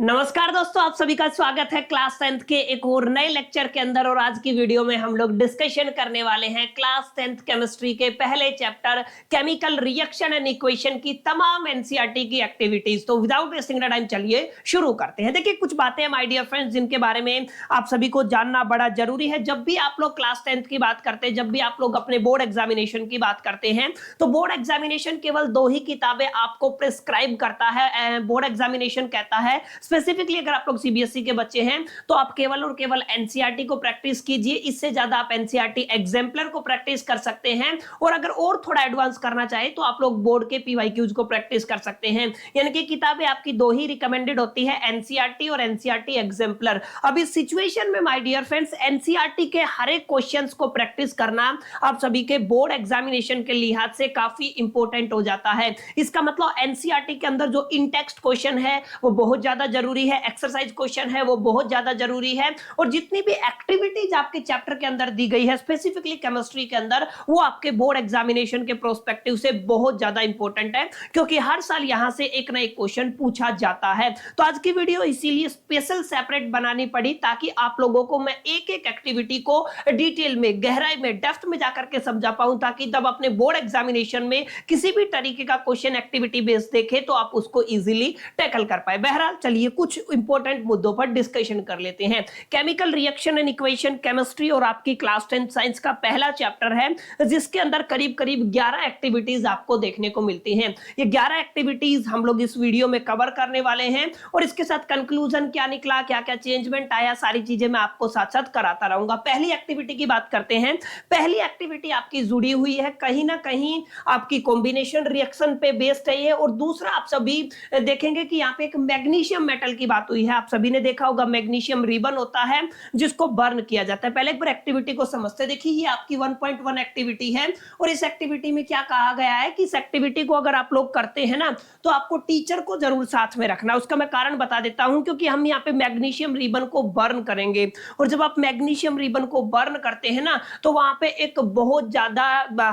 नमस्कार दोस्तों, आप सभी का स्वागत है क्लास 10th के एक और नए लेक्चर के अंदर। और आज की वीडियो में हम लोग डिस्कशन करने वाले हैं क्लास 10th केमिस्ट्री के पहले chapter chemical reaction and equation की तमाम एनसीईआरटी की एक्टिविटीज। तो विदाउट वेस्टिंग टाइम चलिए शुरू करते हैं। देखिए, कुछ बातें हैं माय डियर फ्रेंड्स जिनके बारे में आप सभी को जानना बड़ा जरूरी है। जब भी आप लोग क्लास 10th की बात करते हैं, जब भी आप लोग अपने बोर्ड एग्जामिनेशन की बात करते हैं, तो बोर्ड एग्जामिनेशन केवल 2 ही किताबें आपको प्रिस्क्राइब करता है। बोर्ड एग्जामिनेशन कहता है, स्पेसिफिकली अगर आप लोग सीबीएसई के बच्चे हैं तो आप केवल और केवल एनसीईआरटी को प्रैक्टिस कीजिए। इससे ज्यादा आप एनसीईआरटी एग्जाम्पलर को प्रैक्टिस कर सकते हैं। और अगर और थोड़ा एडवांस करना चाहे तो आप लोग बोर्ड के पीवाईक्यूज को प्रैक्टिस कर सकते हैं। यानी कि किताबें आपकी 2 ही रिकमेंडेड होती है, एनसीईआरटी और एनसीईआरटी एग्जाम्पलर। अब इस सिचुएशन में माय डियर फ्रेंड्स, एनसीईआरटी के हर एक क्वेश्चंस को प्रैक्टिस करना आप सभी के बोर्ड एग्जामिनेशन के लिहाज से काफी इंपॉर्टेंट हो जाता है। इसका मतलब एनसीईआरटी के अंदर जो इन टेक्स्ट क्वेश्चन है वो बहुत ज्यादा जरूरी है, एक्सरसाइज क्वेश्चन है वो बहुत ज्यादा जरूरी है, और जितनी भी एक्टिविटीज आपके चैप्टर के अंदर दी गई है स्पेसिफिकली केमिस्ट्री के अंदर, वो आपके बोर्ड एग्जामिनेशन के प्रोस्पेक्टिव से बहुत ज्यादा इंपॉर्टेंट है, क्योंकि हर साल यहां से एक ना एक क्वेश्चन पूछा जाता है। तो आज की वीडियो इसीलिए स्पेशल सेपरेट बनानी पड़ी ताकि आप लोगों को मैं एक एक एक्टिविटी को डिटेल में, गहराई में, डेप्थ में जाकर के समझा पाऊं, ताकि तब अपने बोर्ड एग्जामिनेशन में किसी भी तरीके का क्वेश्चन एक्टिविटी बेस्ड देखे तो आप उसको इजीली टैकल कर पाए। बहरहाल चलिए कुछ इंपॉर्टेंट मुद्दों पर डिस्कशन कर लेते हैं। Chemical reaction and equation chemistry और आपकी क्लास 10 साइंस का पहला चैप्टर है, जिसके अंदर करीब करीब 11 एक्टिविटीज आपको देखने को मिलती हैं। ये 11 एक्टिविटीज हम लोग इस वीडियो में कवर करने वाले हैं, और इसके साथ कंक्लूजन क्या निकला, क्या क्या चेंजमेंट आया, सारी चीजें मैं आपको साथ साथ कराता रहूंगा। पहली एक्टिविटी की बात करते हैं। पहली एक्टिविटी आपकी जुड़ी हुई है कहीं ना कहीं आपकी कॉम्बिनेशन रिएक्शन पे बेस्ड है ये। और दूसरा, आप सभी देखेंगे कि यहाँ पे एक मैग्नीशियम मेटल की बात हुई है। आप सभी ने देखा होगा मैग्नीशियम रिबन होता है जिसको बर्न किया जाता है। पहले एक बार एक्टिविटी को समझते। देखिए, ये आपकी 1.1 एक्टिविटी है, और इस एक्टिविटी में क्या कहा गया है कि इस एक्टिविटी को अगर आप लोग करते हैं ना, तो आपको टीचर को जरूर साथ में रखना। उसका मैं कारण बता देता हूं, क्योंकि हम यहाँ पे मैग्नीशियम रिबन को बर्न करेंगे, और जब आप मैग्नीशियम रिबन को बर्न करते हैं ना, तो वहां पे एक बहुत ज्यादा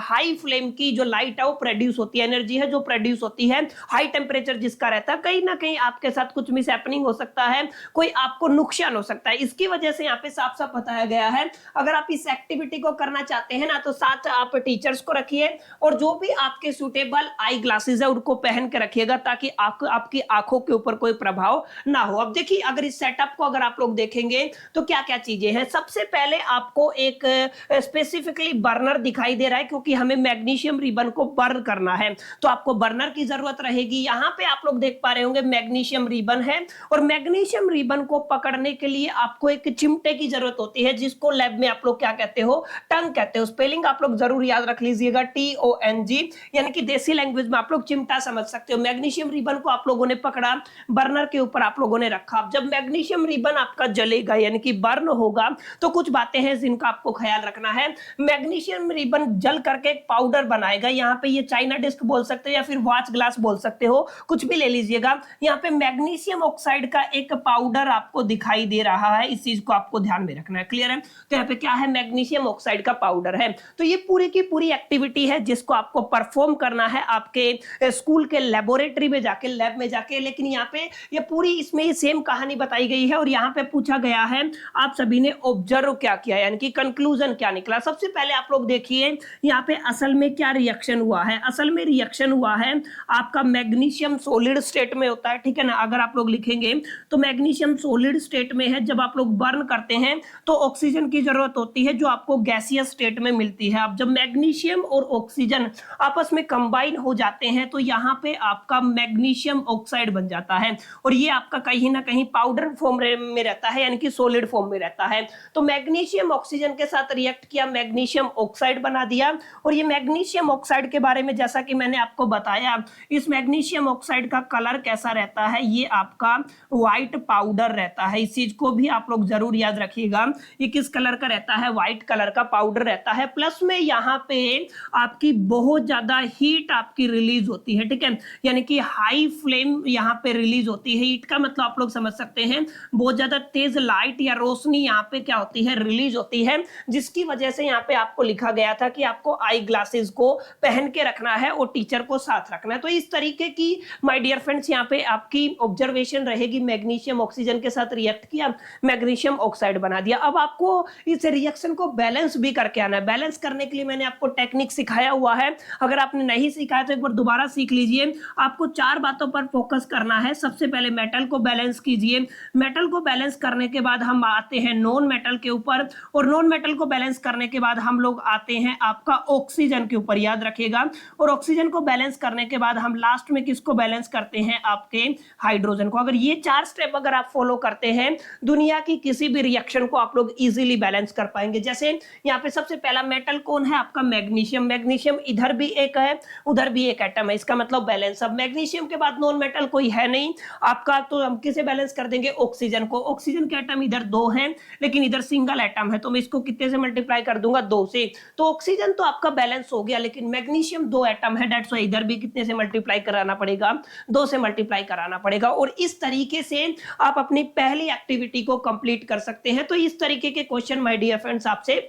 हाई फ्लेम की जो लाइट है वो प्रोड्यूस होती है, एनर्जी है जो प्रोड्यूस होती है, हाई टेम्परेचर जिसका रहता है। कहीं ना कहीं आपके साथ कुछ मिस हैपनिंग हो सकता है, कोई आपको नुकसान हो सकता है। इसकी वजह से यहाँ पे साफ साफ बताया गया है, अगर आप इस एक्टिविटी को करना चाहते हैं ना, तो साथ आप टीचर्स को रखिए, और जो भी आपके सूटेबल आई ग्लासेस है उनको पहन के रखिएगा, ताकि आपकी आंखों के ऊपर कोई प्रभाव ना हो। अब देखिए, अगर इस सेटअप को अगर आप लोग देखेंगे तो क्या क्या चीजें हैं। सबसे पहले आपको एक स्पेसिफिकली बर्नर दिखाई दे रहा है, क्योंकि हमें मैग्नीशियम रिबन को बर्न करना है, तो आपको बर्नर की जरूरत रहेगी। यहाँ पे आप लोग देख पा रहे होंगे मैग्नीशियम रिबन है, और मैग्नीशियम रिबन को पकड़ने के लिए आपको एक चिमटे की जरूरत होती है, जिसको लैब में आप लोग क्या कहते हो, टंग कहते हो। स्पेलिंग आप लोग जरूर याद रख लीजिएगा, TONG, यानी कि देसी लैंग्वेज में आप लोग चिमटा समझ सकते हो। मैग्नीशियम रिबन को आप लोगों ने पकड़ा, बर्नर के ऊपर आप लोगों ने रखा। जब मैग्नीशियम रिबन आपका जलेगा यानी कि बर्न होगा, तो कुछ बातें हैं जिनका आपको ख्याल रखना है। मैग्नीशियम रिबन जल करके एक पाउडर बनाएगा। यहाँ पे ये चाइना डिस्क बोल सकते हो या फिर वॉच ग्लास बोल सकते हो, कुछ भी ले लीजिएगा। यहाँ पे मैग्नीशियम ऑक्साइड का एक पाउडर आपको दिखाई दे रहा है, इस चीज को आपको ध्यान में रखना है। क्लियर है? तो यहाँ पे क्या है, मैग्नीशियम ऑक्साइड का पाउडर है। तो ये पूरी की पूरी एक्टिविटी है जिसको आपको परफॉर्म करना है आपके स्कूल के लेबोरेटरी में जाके, लैब में जाके। लेकिन यहाँ पे ये पूरी इसमें ही सेम कहानी बताई गई है, और यहाँ पे पूछा गया है आप सभी ने ऑब्जर्व क्या किया, यानी कि कंक्लूजन क्या निकला। सबसे पहले आप लोग देखिए यहाँ पे असल में क्या रिएक्शन हुआ है। असल में रिएक्शन हुआ है आपका मैग्नीशियम सॉलिड स्टेट में होता है, ठीक है ना। अगर आप लोग लिखेंगे तो मैग्नीशियम सॉलिड स्टेट में है। जब आप लोग बर्न करते हैं तो ऑक्सीजन की जरूरत होती है, जो आपको गैसियस स्टेट में मिलती है। अब जब मैग्नीशियम और ऑक्सीजन आपस में कंबाइन हो जाते हैं तो यहाँ पे आपका मैग्नीशियम ऑक्साइड बन जाता है, और ये आपका कहीं ना कहीं पाउडर फॉर्म में रहता है, यानी कि सॉलिड फॉर्म में रहता है। तो मैग्नीशियम ऑक्सीजन के साथ रिएक्ट किया, मैग्नीशियम ऑक्साइड बना दिया। और ये मैग्नीशियम ऑक्साइड के बारे में जैसा कि मैंने आपको बताया, इस मैग्नीशियम ऑक्साइड का कलर कैसा रहता है, ये आपका व्हाइट पाउडर रहता है। इस चीज को भी आप लोग जरूर याद रखिएगा, ये किस कलर का रहता है, व्हाइट कलर का पाउडर रहता है। प्लस में यहाँ पे आपकी बहुत ज्यादा हीट आपकी रिलीज होती है, ठीक है, यानी कि हाई फ्लेम यहाँ पे रिलीज होती है। हीट का मतलब आप लोग समझ सकते हैं, बहुत ज्यादा तेज लाइट या रोशनी यहाँ पे क्या होती है, रिलीज होती है, जिसकी वजह से यहाँ पे आपको लिखा गया था कि आपको आई ग्लासेस को पहन के रखना है और टीचर को साथ रखना है। तो इस तरीके की माय डियर फ्रेंड्स यहाँ पे आपकी ऑब्जर्वेशन रिएक्शन रहेगी, मैग्नीशियम ऑक्सीजन के साथ रिएक्ट किया, मैग्नीशियम ऑक्साइड बना दिया। अब आपको इस रिएक्शन को बैलेंस भी करके आना है। बैलेंस करने के लिए मैंने आपको टेक्निक सिखाया हुआ है, अगर आपने नहीं सीखा है तो एक बार दोबारा सीख लीजिए। आपको 4 बातों पर फोकस करना है। सबसे पहले मेटल को बैलेंस कीजिए, मेटल को बैलेंस करने के बाद हम आते हैं नॉन मेटल के ऊपर, और नॉन मेटल को बैलेंस करने के बाद हम लोग आते हैं आपका ऑक्सीजन के ऊपर, याद रखिएगा। और ऑक्सीजन को बैलेंस करने के बाद हम लास्ट में किसको बैलेंस करते हैं, आपके हाइड्रोजन को। अगर ये 4 स्टेप अगर आप फॉलो करते हैं, दुनिया की किसी भी रिएक्शन को आप लोग इजीली बैलेंस कर पाएंगे। जैसे यहाँ पे सबसे पहला मेटल कौन है, आपका मैग्नीशियम। मैग्नीशियम इधर भी एक है, उधर भी एक एटम है, इसका मतलब बैलेंस। अब मैग्नीशियम के बाद नॉन मेटल कोई है नहीं आपका, तो हम किसे बैलेंस कर देंगे, ऑक्सीजन को। ऑक्सीजन के एटम इधर 2 हैं, लेकिन इधर सिंगल एटम है, तो मैं इसको कितने से मल्टीप्लाई कर दूंगा, 2 से। तो ऑक्सीजन तो आपका बैलेंस हो गया, लेकिन मैग्नीशियम 2 एटम है, दैट्स व्हाई इधर भी कितने से मल्टीप्लाई कराना पड़ेगा, 2 से मल्टीप्लाई कराना पड़ेगा। और इस तरीके से आप अपनी पहली एक्टिविटी को कंप्लीट कर सकते हैं। तो इस तरीके के क्वेश्चन माय डियर फ्रेंड्स आपसे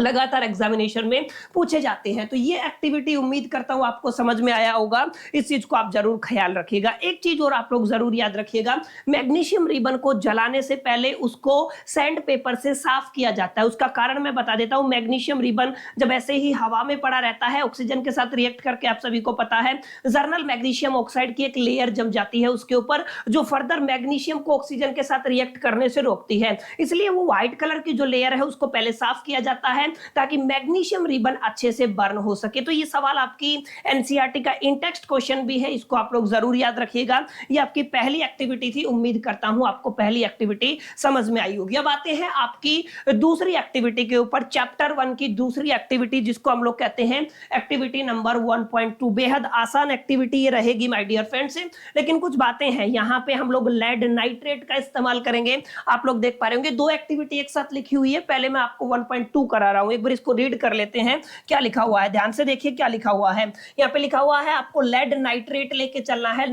लगातार एग्जामिनेशन में पूछे जाते हैं। तो ये एक्टिविटी उम्मीद करता हूं आपको समझ में आया होगा, इस चीज को आप जरूर ख्याल रखिएगा। एक चीज और आप लोग जरूर याद रखिएगा, मैग्नीशियम रिबन को जलाने से पहले उसको सैंड पेपर से साफ किया जाता है। उसका कारण मैं बता देता हूं। मैग्नीशियम रिबन जब ऐसे ही हवा में पड़ा रहता है, ऑक्सीजन के साथ रिएक्ट करके, आप सभी को पता है, जर्नल मैग्नीशियम ऑक्साइड की एक लेयर जम जाती है उसके ऊपर, जो फर्दर मैग्नीशियम को ऑक्सीजन के साथ रिएक्ट करने से रोकती है। इसलिए वो व्हाइट कलर की जो लेयर है उसको पहले साफ किया जाता है, ताकि मैग्नीशियम रिबन अच्छे से बर्न हो सके। तो ये सवाल आपकी एनसीईआरटी का इन टेक्स्ट क्वेश्चन भी है, इसको आप लोग जरूर याद रखिएगा। ये आपकी पहली एक्टिविटी थी, उम्मीद करता हूं आपको पहली एक्टिविटी समझ में आई होगी। अब आते हैं आपकी दूसरी एक्टिविटी के ऊपर, चैप्टर 1 की दूसरी एक्टिविटी, जिसको हम लोग कहते हैं एक्टिविटी नंबर 1.2। बेहद आसान एक्टिविटी ये रहेगी माय डियर फ्रेंड्स, लेकिन कुछ बातें हैं। यहाँ पे हम लोग लेड नाइट्रेट का इस्तेमाल करेंगे। आप लोग देख पा रहे होंगे 2 एक्टिविटी एक साथ लिखी हुई है। पहले मैं आपको 1.2 करा रहा हूं, एक बार इसको रीड कर लेते हैं क्या लिखा हुआ है। ध्यान से देखिए क्या लिखा हुआ है। यहाँ पे लिखा हुआ है आपको लेड नाइट्रेट लेके चलना है।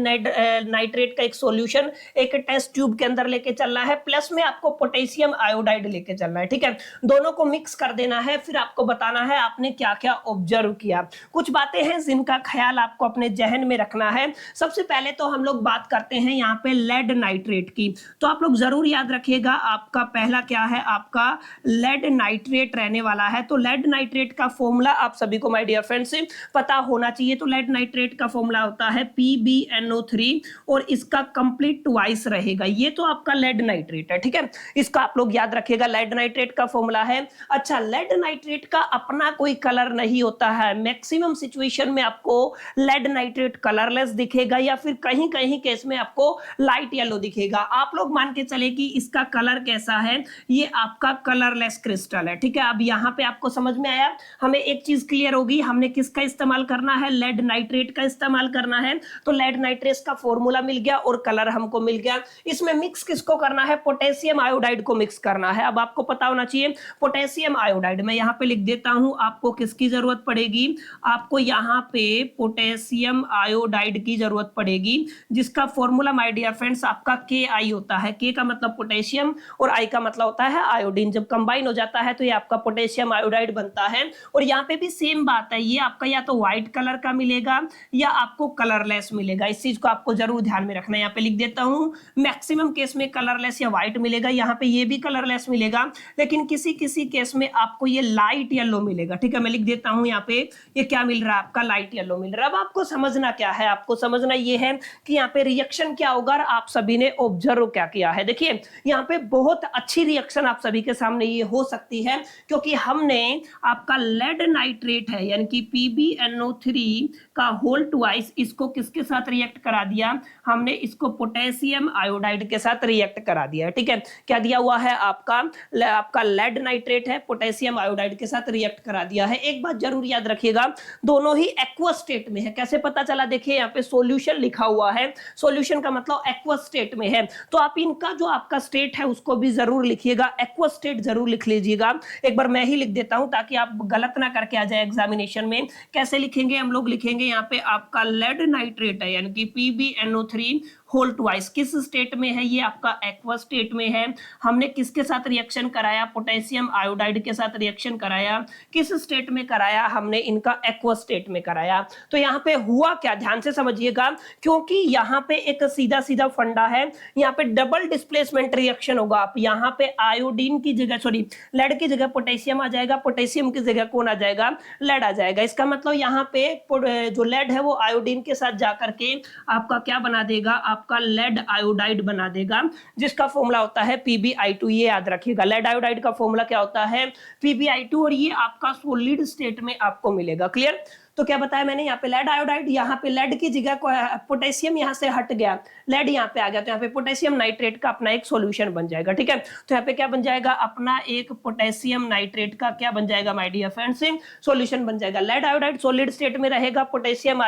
नाइट्रेट का एक सॉल्यूशन एक टेस्ट ट्यूब के अंदर लेके चलना है, प्लस में आपको पोटेशियम आयोडाइड लेके चलना है। ठीक है, दोनों को मिक्स कर देना है, फिर आपको बताना है आपने क्या क्या ऑब्जर्व किया। कुछ बातें हैं जिनका ख्याल आपको अपने जहन में रखना है। सबसे पहले तो हम लोग बात करते हैं यहाँ पे लेड नाइट्रेट की। तो आप लोग जरूर याद रखिएगा, आपका पहला क्या है, आपका लेड नाइट्रेट रहने वाला है। तो लेड नाइट्रेट का फॉर्मूला आप सभी को माय डियर फ्रेंड्स पता होना चाहिए। तो लेड नाइट्रेट का फॉर्मूला होता है PbNO3 और इसका कंप्लीट ट्वाइस रहेगा। ये तो आपका लेड नाइट्रेट है, ठीक है, इसका आप लोग याद रखिएगा, लेड नाइट्रेट का फॉर्मूला है। अच्छा, लेड नाइट्रेट का अपना कोई कलर नहीं होता है। मैक्सिमम सिचुएशन में आपको लेड नाइट्रेट कलरलेस दिखेगा, या फिर कहीं कहीं केस में आपको लाइट येलो दिखेगा। आप लोग मान के चले कि इसका कलर कैसा है, ये आपका कलरलेस क्रिस्टल है। ठीक है, अब यहाँ पे आपको समझ में आया, हमें एक चीज क्लियर होगी, हमने किसका इस्तेमाल करना है, लेड नाइट्रेट का इस्तेमाल करना है। तो लेड नाइट्रेट का फॉर्मूला मिल गया और कलर हमको मिल गया। इसमें मिक्स किसको करना है, पोटेशियम आयोडाइड को मिक्स करना है। अब आपको पता होना चाहिए पोटेशियम आयोडाइड, मैं यहाँ पे लिख देता हूं, आपको किसकी जरूरत पड़ेगी, आपको यहाँ पे पोटेशियम आयोडाइड की जरूरत पड़ेगी, जिसका फॉर्मूला माय डियर फ्रेंड्स आपका KI होता है। K का मतलब पोटेशियम और I का मतलब होता है आयोडीन। जब कंबाइन हो जाता है तो ये आपका पोटेशियम आयोडाइड बनता है। और यहाँ पे भी सेम बात है, ये आपका या तो व्हाइट कलर का मिलेगा या आपको कलरलेस मिलेगा। इस चीज को आपको जरूर ध्यान में रखना है। यहाँ पे लिख देता हूं, मैक्सिमम केस में कलरलेस या व्हाइट मिलेगा, यहाँ पे ये भी कलरलेस मिलेगा, लेकिन किसी किसी केस में आपको ये लाइट येलो मिलेगा। ठीक है, मैं लिख देता हूं यहाँ पे, ये क्या मिल रहा है, आपका लाइट येलो मिल रहा है। अब आपको समझना क्या है, आपको समझना ये है कि यहाँ पे रिएक्शन क्या होगा और आप सभी ने ऑब्जर्व क्या किया है। देखिए यहाँ पे बहुत अच्छी रिएक्शन आप सभी के सामने ये हो सकती है, क्योंकि हमने आपका लेड नाइट्रेट है यानी कि PbNO3 का होल ट्वाइस, इसको किसके साथ रिएक्ट करा दिया, हमने इसको पोटेशियम आयोडाइड के साथ रिएक्ट करा दिया। ठीक है, क्या दिया हुआ है, आपका लेड नाइट्रेट है, पोटेशियम आयोडाइड के साथ रिएक्ट करा दिया है। एक बात जरूर याद रखिएगा, दोनों ही एक्वस स्टेट में है। कैसे पता चला, देखिए यहाँ पे सॉल्यूशन लिखा हुआ है, सॉल्यूशन का मतलब एक्वस स्टेट में है। तो आप इनका जो आपका स्टेट है उसको भी जरूर लिखिएगा, एक्वस स्टेट जरूर लिख लीजिएगा। एक बार मैं ही लिख देता हूं ताकि आप गलत ना करके आ जाए एग्जामिनेशन में। कैसे लिखेंगे, हम लोग लिखेंगे यहाँ पे आपका लेड नाइट्रेट है यानी कि PbNO3 होल ट्वाइस। किस स्टेट में है? ये आपका एक्वा स्टेट में है। हमने किसके साथ रिएक्शन कराया? पोटेशियम आयोडाइड के साथ रिएक्शन कराया। किस स्टेट में कराया? हमने इनका एक्वा स्टेट में कराया। तो यहाँ पे हुआ क्या, ध्यान से समझिएगा, क्योंकि यहाँ पे एक सीधा सीधा फंडा है, यहाँ पे डबल डिस्प्लेसमेंट रिएक्शन होगा। आप यहाँ पे आयोडीन की जगह, सॉरी लेड की जगह पोटेशियम आ जाएगा, पोटेशियम की जगह कौन आ जाएगा? लेड आ जाएगा। इसका मतलब यहाँ पे जो लेड है वो आयोडीन के साथ जाकर के आपका क्या बना देगा? आपका लेड आयोडाइड बना देगा, जिसका फॉर्मूला होता है PbI2। ये याद रखिएगा, लेड आयोडाइड का फॉर्मूला क्या होता है? PbI2। और ये आपका सॉलिड स्टेट में आपको मिलेगा। क्लियर? तो क्या बताया मैंने? यहाँ पे लेड आयोडाइड, यहाँ पे लेड की जगह पोटेशियम यहाँ से हट गया, लेड यहाँ पे आ गया, तो यहाँ पे पोटेशियम नाइट्रेट का अपना एक सॉल्यूशन बन जाएगा। ठीक है, तो यहाँ पे क्या बन जाएगा? अपना एक पोटेशियम नाइट्रेट का क्या बन जाएगा माय डियर फ्रेंड्स? सॉल्यूशन बन जाएगा। लेड आयोडाइड सॉलिड स्टेट में रहेगा, पोटेशियम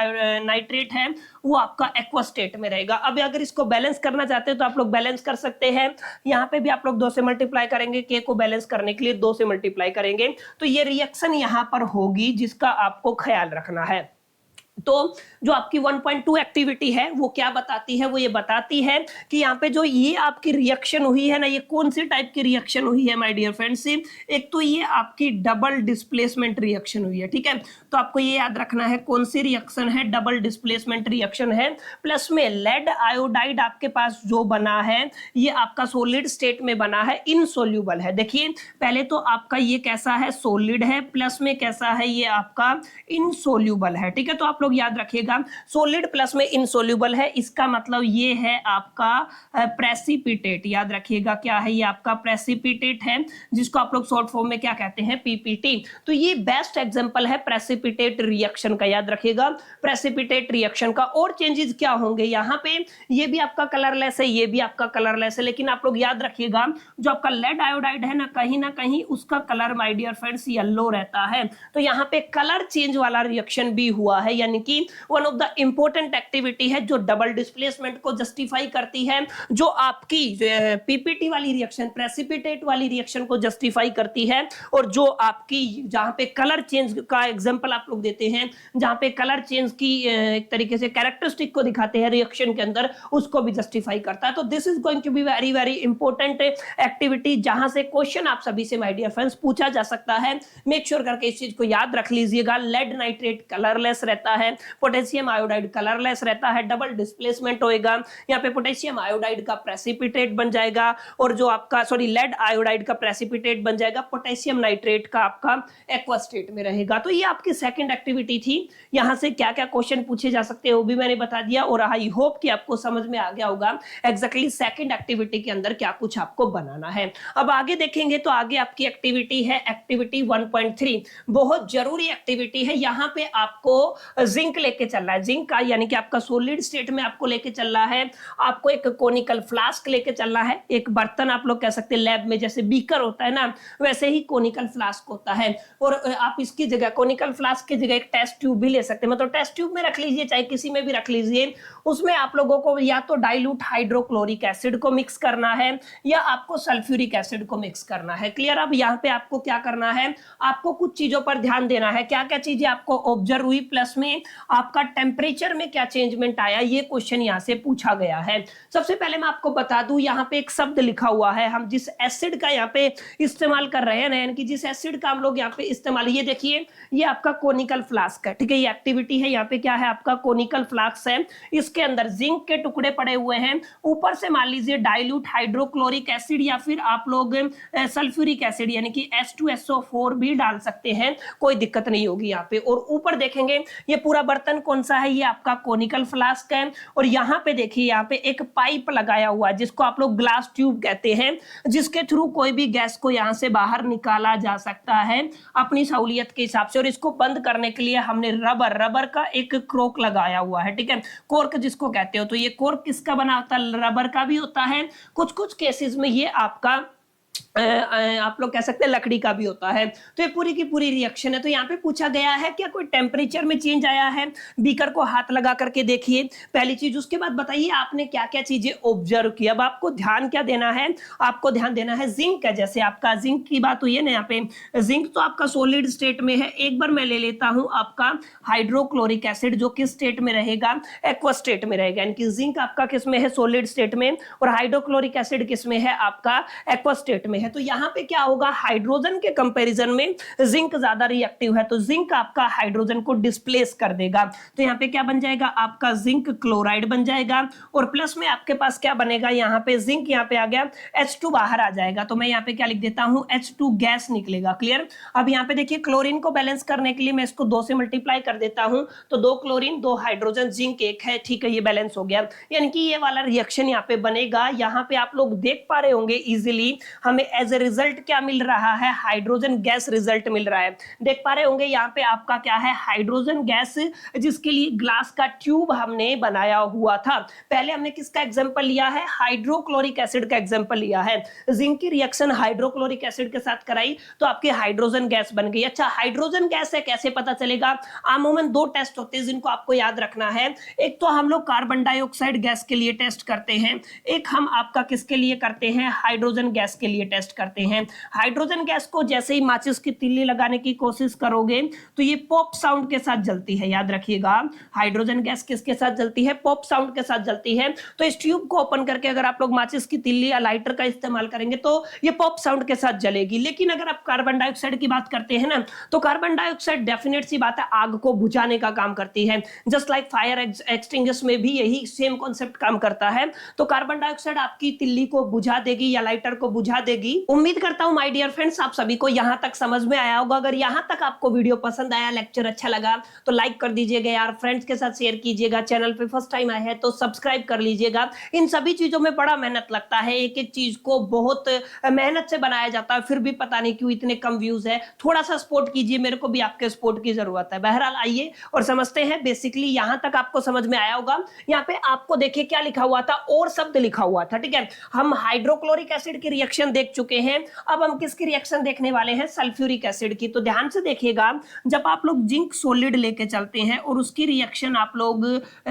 नाइट्रेट है वो आपका एक्वा स्टेट में रहेगा। अब अगर इसको बैलेंस करना चाहते हैं तो आप लोग बैलेंस कर सकते हैं। यहाँ पे भी आप लोग 2 से मल्टीप्लाई करेंगे, के को बैलेंस करने के लिए 2 से मल्टीप्लाई करेंगे, तो ये रिएक्शन यहाँ पर होगी, जिसका आपको ख्याल रखना है। तो जो आपकी 1.2 एक्टिविटी है वो क्या बताती है? वो ये बताती है कि यहाँ पे जो ये आपकी रिएक्शन हुई है ना, ये कौन सी टाइप की रिएक्शन हुई है माय डियर फ्रेंड्स? एक तो ये आपकी डबल डिस्प्लेसमेंट रिएक्शन हुई है। ठीक है, तो आपको ये याद रखना है कौन सी रिएक्शन है? डबल डिस्प्लेसमेंट रिएक्शन है। प्लस में लेड आयोडाइड आपके पास जो बना है ये आपका सॉलिड स्टेट में बना है, इनसोल्यूबल है। देखिए पहले तो आपका ये कैसा है? सॉलिड है, प्लस में कैसा है? ये आपका इनसोल्यूबल है। ठीक है, तो आप लोग याद रखिएगा, सॉलिड प्लस में इनसोल्यूबल है, इसका मतलब ये है आपका प्रेसिपिटेट। याद रखिएगा क्या है? ये आपका प्रेसिपिटेट है, जिसको आप लोग शॉर्ट फॉर्म में क्या कहते हैं? PPT। तो ये बेस्ट एग्जांपल है प्रेसिपिटेट रिएक्शन का। याद रखिएगा प्रेसिपिटेट रिएक्शन का। और चेंजेस क्या होंगे यहाँ पे? ये भी आपका कलरलेस है, ये भी आपका कलरलेस है, लेकिन आप लोग याद रखिएगा जो आपका लेड आयोडाइड है ना कहीं उसका colour my dear friends yellow रहता है। तो यहाँ पे कलर चेंज वाला रिएक्शन भी हुआ है, यानी कि one of the important activity है जो डबल डिस्प्लेसमेंट को जस्टिफाई करती है, जो आपकी PPT वाली रिएक्शन, प्रेसिपिटेट वाली रिएक्शन को जस्टिफाई करती है, और जो आपकी जहां पे कलर चेंज का एग्जांपल आप लोग देते हैं, जहां पे कलर चेंज की एक तरीके से कैरेक्टरिस्टिक को दिखाते हैं रिएक्शन के अंदर, उसको भी जस्टिफाई करता है। तो this is going to be very very important activity, जहां से क्वेश्चन आप सभी से माय डियर फ्रेंड्स पूछा जा सकता है। मेक श्योर करके इस चीज को याद रख लीजिएगा। लेड नाइट्रेट कलरलेस रहता है, पोटेशियम आयोडाइड कलरलेस रहता है, डबल डिस्प्लेसमेंट होएगा, यहाँ पे पोटेशियम आयोडाइड का प्रेसिपिटेट बन जाएगा, और जो आपका सॉरी लेड आयोडाइड का प्रेसिपिटेट बन जाएगा, पोटेशियम नाइट्रेट का आपका एक्वा स्टेट में रहेगा। तो ये आपकी सेकंड एक्टिविटी थी। यहाँ से क्या क्या क्वेश्चन पूछे जा सकते हैं वो भी मैंने बता दिया, और आई होप कि आपको समझ में आ गया होगा एग्जैक्टली सेकंड एक्टिविटी के अंदर क्या कुछ आपको बनाना है। अब आगे देखेंगे तो आगे आपकी एक्टिविटी है एक्टिविटी 1.3, बहुत जरूरी एक्टिविटी है। यहाँ पे आपको जिंक लेके चल रहा है, जिंक का यानी कि आपका सॉलिड स्टेट में आपको लेके चल रहा है। आपको एक कोनिकल फ्लास्क लेके चल रहा है, एक बर्तन आप लोग कह सकते हैं लैब में जैसे बीकर होता है ना, वैसे ही कोनिकल फ्लास्क होता है। और आप इसकी जगह कोनिकल फ्लास्क की जगह एक टेस्ट ट्यूब भी ले सकते हैं, मतलब टेस्ट ट्यूब में रख लीजिए, चाहे किसी में भी रख लीजिए। उसमें आप लोगों को या तो डाइल्यूट हाइड्रोक्लोरिक एसिड को मिक्स करना है या आपको सल्फ्यूरिक एसिड को मिक्स करना है। क्लियर? अब यहाँ पे आपको क्या करना है? आपको कुछ चीजों पर ध्यान देना है। क्या क्या चीजें आपको ऑब्जर्व हुई, प्लस में आपका टेम्परेचर में क्या चेंजमेंट आया, ये क्वेश्चन यहाँ से पूछा गया है। सबसे पहले मैं आपको बता दूं, यहाँ पे एक शब्द लिखा हुआ है, हम जिस एसिड का यहाँ पे इस्तेमाल कर रहे हैं ना, यानी कि जिस एसिड का हम लोग यहाँ पे इस्तेमाल, ये देखिए ये आपका कोनिकल फ्लास्क है। ठीक है, ये एक्टिविटी है, यहाँ पे क्या है आपका कोनिकल फ्लास्क है, इसके अंदर जिंक के टुकड़े पड़े हुए हैं, ऊपर से मान लीजिए डाइल्यूट हाइड्रोक्लोरिक एसिड या फिर आप लोग सल्फ्यूरिक एसिड यानी कि H2SO4 भी डाल सकते हैं, कोई दिक्कत नहीं होगी यहाँ पे। और ऊपर देखेंगे ये पूरा बर्तन कौन सा है, ये आपका कोनिकल फ्लास्क है, और यहाँ पे देखिए यहाँ पे एक पाइप लगाया हुआ है जिसको आप लोग ग्लास ट्यूब कहते हैं, जिसके थ्रू कोई भी गैस को यहाँ से बाहर निकाला जा सकता है अपनी सहूलियत के हिसाब से। और इसको बंद करने के लिए हमने रबर का एक क्रोक लगाया हुआ है। ठीक है, कोर्क जिसको कहते हो, तो ये कोर्क किसका बना होता है? रबर का भी होता है। कुछ कुछ केसेस में ये आपका आप लोग कह सकते हैं लकड़ी का भी होता है। तो ये पूरी की पूरी रिएक्शन है। तो यहाँ पे पूछा गया है क्या कोई टेम्परेचर में चेंज आया है, बीकर को हाथ लगा करके देखिए पहली चीज। उसके बाद बताइए आपने क्या क्या चीजें ऑब्जर्व की। अब आपको ध्यान क्या देना है, आपको ध्यान देना है जिंक है, जैसे आपका जिंक की बात हुई है ना यहाँ पे, जिंक तो आपका सॉलिड स्टेट में है। एक बार मैं ले लेता हूं आपका हाइड्रोक्लोरिक एसिड, जो किस स्टेट में रहेगा, एक्वस स्टेट में रहेगा। यानी कि जिंक आपका किस में है, सॉलिड स्टेट में, और हाइड्रोक्लोरिक एसिड किस में है, आपका एक्वस स्टेट में है। तो यहाँ पे क्या होगा, हाइड्रोजन के कंपैरिजन में जिंक ज्यादा रिएक्टिव है, तो जिंक आपका हाइड्रोजन को डिस्प्लेस कर देगा। तो यहाँ पे क्या बन जाएगा, आपका जिंक क्लोराइड बन जाएगा, और प्लस में आपके पास क्या बनेगा, यहाँ पे जिंक यहाँ पे आ गया, H2 बाहर आ जाएगा। तो मैं यहाँ पे क्या लिख देता हूं, H2 गैस निकलेगा। क्लियर। अब यहाँ पे देखिए क्लोरीन को बैलेंस करने के लिए मैं इसको 2 से मल्टीप्लाई कर देता हूं, तो 2 क्लोरीन 2 हाइड्रोजन, जिंक 1 है। ठीक है, ये बैलेंस हो गया। यानी कि ये वाला रिएक्शन यहाँ पे बनेगा। यहाँ पे आप लोग देख पा रहे होंगे इजिली, हमें एज ए रिजल्ट क्या मिल रहा है, हाइड्रोजन गैस रिजल्ट मिल रहा है। देख पा रहे होंगे यहाँ पे आपका क्या है, हाइड्रोजन गैस, जिसके लिए ग्लास का ट्यूब हमने बनाया हुआ था। पहले हमने किसका एग्जांपल लिया है, हाइड्रोक्लोरिक एसिड का एग्जांपल लिया है। जिंक की रिएक्शन हाइड्रोक्लोरिक एसिड के साथ कराई तो आपकी हाइड्रोजन गैस बन गई। अच्छा, हाइड्रोजन गैस है कैसे पता चलेगा, अमूमन 2 टेस्ट होते हैं जिनको आपको याद रखना है। एक तो हम लोग कार्बन डाइऑक्साइड गैस के लिए टेस्ट करते हैं, एक हम आपका किसके लिए करते हैं, हाइड्रोजन गैस के लिए टेस्ट करते हैं। हाइड्रोजन गैस को जैसे ही माचिस की तिल्ली लगाने की कोशिश करोगे तो ये पॉप साउंड के साथ जलती है। याद रखिएगा, हाइड्रोजन गैस किसके साथ जलती है, पॉप साउंड के साथ जलती है। तो इस ट्यूब को ओपन करके अगर आप लोग माचिस की तिल्ली या लाइटर का इस्तेमाल करेंगे तो ये पॉप साउंड के साथ जलेगी। लेकिन अगर आप कार्बन डाइऑक्साइड की बात करते हैं ना, तो कार्बन डाइऑक्साइड डेफिनेट सी बात है आग को बुझाने का काम करती है। जस्ट लाइक फायर एक्सटिंग्विशर में भी यही सेम कॉन्सेप्ट काम करता है। तो कार्बन डाइऑक्साइड आपकी तिल्ली को बुझा देगी या लाइटर को बुझा देगी। उम्मीद करता हूं माय डियर फ्रेंड्स आप सभी को यहां तक समझ में आया होगा। अगर यहां तक आपको वीडियो पसंद आया, लेक्चर अच्छा लगा तो लाइक कर दीजिएगा यार, फ्रेंड्स के साथ शेयर कीजिएगा, चैनल पे फर्स्ट टाइम आए हैं तो सब्सक्राइब कर लीजिएगा। इन सभी चीजों में बड़ा मेहनत लगता है, एक एक चीज को बहुत मेहनत से बनाया जाता है, फिर भी पता नहीं क्यों इतने कम व्यूज है। थोड़ा सा सपोर्ट कीजिए, मेरे को भी आपके सपोर्ट की जरूरत है। बहरहाल आइए और समझते हैं। बेसिकली यहां तक आपको समझ में आया होगा। यहाँ पे आपको देखिए क्या लिखा हुआ था, और शब्द लिखा हुआ था। ठीक है, हम हाइड्रोक्लोरिक एसिड की रिएक्शन देख चुके हैं, अब हम किसकी रिएक्शन देखने वाले हैं, सल्फ्यूरिक एसिड की। तो ध्यान से देखिएगा, जब आप लोग जिंक सॉलिड लेके चलते हैं और उसकी रिएक्शन आप लोग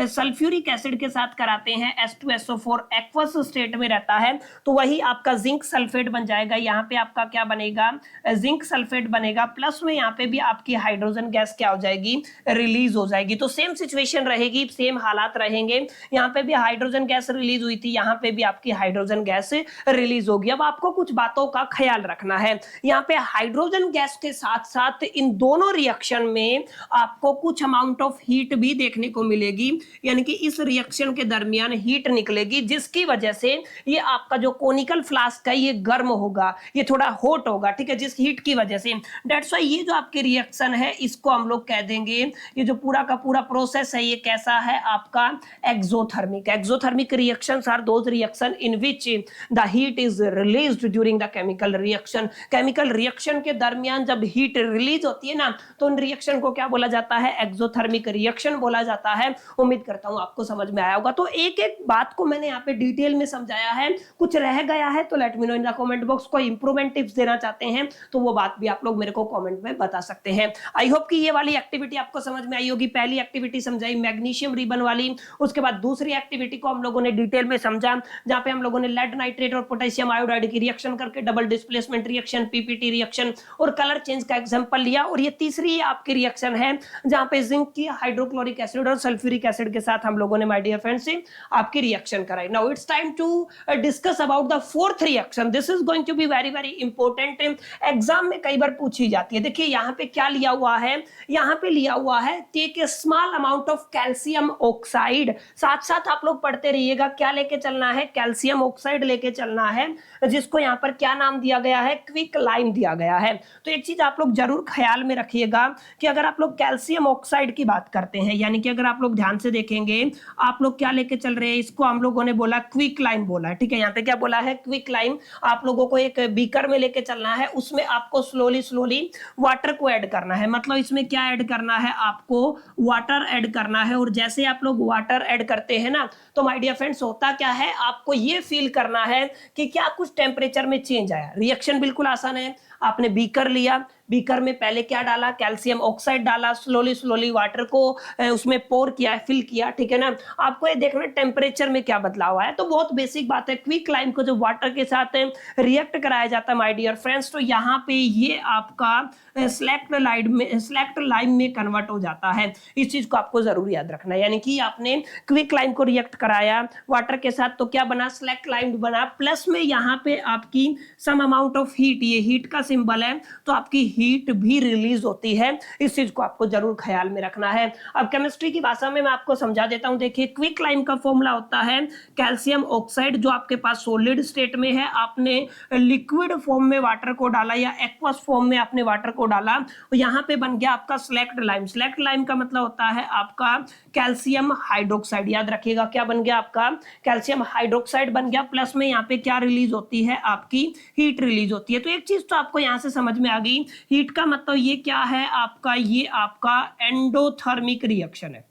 सल्फ्यूरिक एसिड के साथ कराते हैं, H2SO4 एक्वस स्टेट में रहता है, तो वही आपका जिंक सल्फेट बन जाएगा। यहाँ पे आपका क्या बनेगा, जिंक सल्फेट बनेगा, प्लस में यहाँ पे भी आपकी हाइड्रोजन गैस क्या हो जाएगी, रिलीज हो जाएगी। तो सेम सिचुएशन रहेगी, सेम हालात रहेंगे। यहाँ पे भी हाइड्रोजन गैस रिलीज हुई थी, यहाँ पे भी आपकी हाइड्रोजन गैस रिलीज होगी। अब आपको कुछ बातों का ख्याल रखना है। यहाँ पे हाइड्रोजन गैस के साथ साथ इन दोनों रिएक्शन में आपको कुछ अमाउंट ऑफ हीट भी देखने को मिलेगी, यानी कि इस रिएक्शन के दरमियान हीट निकलेगी, जिसकी वजह से ये आपका जो कोनिकल फ्लास्क है ये गर्म होगा, ये थोड़ा हॉट होगा। ठीक है, जिस हीट की वजह से, दैट्स व्हाई ये जो आपकी रिएक्शन है इसको हम लोग कह देंगे, ये जो पूरा का पूरा प्रोसेस है ये कैसा है, आपका exothermic. Exothermic reactions are those reaction in which the heat is released during the chemical reaction. Chemical reaction के दरमियान जब हीट रिलीज होती है ना, तो उन रिएक्शन को क्या बोला जाता है, एक्सोथर्मिक रिएक्शन बोला जाता है। उम्मीद करता हूं आपको समझ में आया होगा। तो एक एक बात को मैंने यहाँ पे डिटेल में समझाया है, कुछ रह गया है तो let me know in the comment box. कोई इंप्रूवमेंट टिप्स देना चाहते हैं तो वो बात भी आप लोग मेरे को कमेंट में बता सकते हैं। आई होप कि ये वाली एक्टिविटी आपको समझ में आई होगी। पहली एक्टिविटी समझाई मैग्नीशियम रिबन वाली, उसके बाद दूसरी एक्टिविटी को हम लोगों ने डिटेल में समझा, जहां पे हम लोगों ने लेड नाइट्रेट और पोटेशियम आयोडाइड की रिएक्शन करके double displacement reaction, PPT reaction और कलर चेंज का एग्जांपल लिया। और ये तीसरी आपकी रिएक्शन है जहां पे जिंक की हाइड्रोक्लोरिक एसिड और सल्फ्यूरिक एसिड के साथ हम लोगों ने माय डियर फ्रेंड्स आपकी रिएक्शन कराई। Now it's time to discuss about the fourth reaction. This is going to be very very important, exam में कई बार पूछी जाती है। देखिए यहाँ पे क्या लिया हुआ है, यहाँ पे लिया हुआ है take a small amount of calcium oxide. साथ साथ आप लोग पढ़ते रहिएगा, क्या लेके चलना है, कैल्शियम ऑक्साइड लेके चलना है, जिसको यहाँ पर क्या नाम दिया गया है, क्विक लाइम दिया गया है। तो एक चीज आप लोग जरूर ख्याल में रखिएगा कि अगर आप लोग कैल्शियम ऑक्साइड की बात करते हैं, यानी कि अगर आप लोग ध्यान से देखेंगे, आप लोग क्या लेके चल रहे हैं, इसको हम लोगों ने बोला क्विक लाइम बोला है। ठीक है, यहाँ पे क्या बोला है, क्विक लाइम। आप लोगों को एक बीकर में लेके चलना है, उसमें आपको स्लोली स्लोली वाटर को ऐड करना है। मतलब इसमें क्या ऐड करना है, आपको वाटर ऐड करना है। और जैसे आप लोग वाटर ऐड करते हैं ना, तो माय डियर फ्रेंड्स होता क्या है, आपको ये फील करना है कि क्या कुछ टेम्परेचर टेम्परेचर में चेंज आया। रिएक्शन बिल्कुल आसान है, आपने बीकर लिया, बीकर में पहले क्या डाला, कैल्शियम ऑक्साइड डाला, स्लोली स्लोली वाटर को उसमें पोर किया, फिल किया, ठीक है ना। आपको ये देखना टेम्परेचर में क्या बदलाव आया। तो बहुत बेसिक बात है, क्विक लाइम को जब वाटर के साथ रिएक्ट कराया जाता है माय डियर फ्रेंड्स, तो यहाँ पे ये आपका स्लैक्ड लाइम में कन्वर्ट हो जाता है। इस चीज को आपको जरूर याद रखना है, यानी कि आपने क्विक लाइम को रिएक्ट कराया वाटर के साथ तो क्या बना, स्लैक्ड लाइम बना, प्लस में यहाँ पे आपकी सम अमाउंट ऑफ हीट, ये हीट का सिंबल है, तो आपकी हीट भी रिलीज होती है। इस चीज को आपको जरूर ख्याल में रखना है। अब केमिस्ट्री की भाषा में मैं आपको समझा देता हूं। देखिए क्विक लाइम का फॉर्मूला होता है कैल्शियम ऑक्साइड, जो आपके पास सॉलिड स्टेट में है, आपने लिक्विड फॉर्म में वाटर को डाला या एक्वस फॉर्म में आपने वाटर को डाला, और यहां पे बन गया आपका स्लैक्ड लाइम। स्लैक्ड लाइम का मतलब होता है आपका कैल्शियम हाइड्रोक्साइड। याद रखिएगा क्या बन गया, आपका कैल्शियम हाइड्रोक्साइड बन गया, प्लस में यहाँ पे क्या रिलीज होती है, आपकी हीट रिलीज होती है। तो एक चीज तो आपको यहां से समझ में आ गई, हीट का मतलब ये क्या है आपका, ये आपका एंडोथर्मिक रिएक्शन है।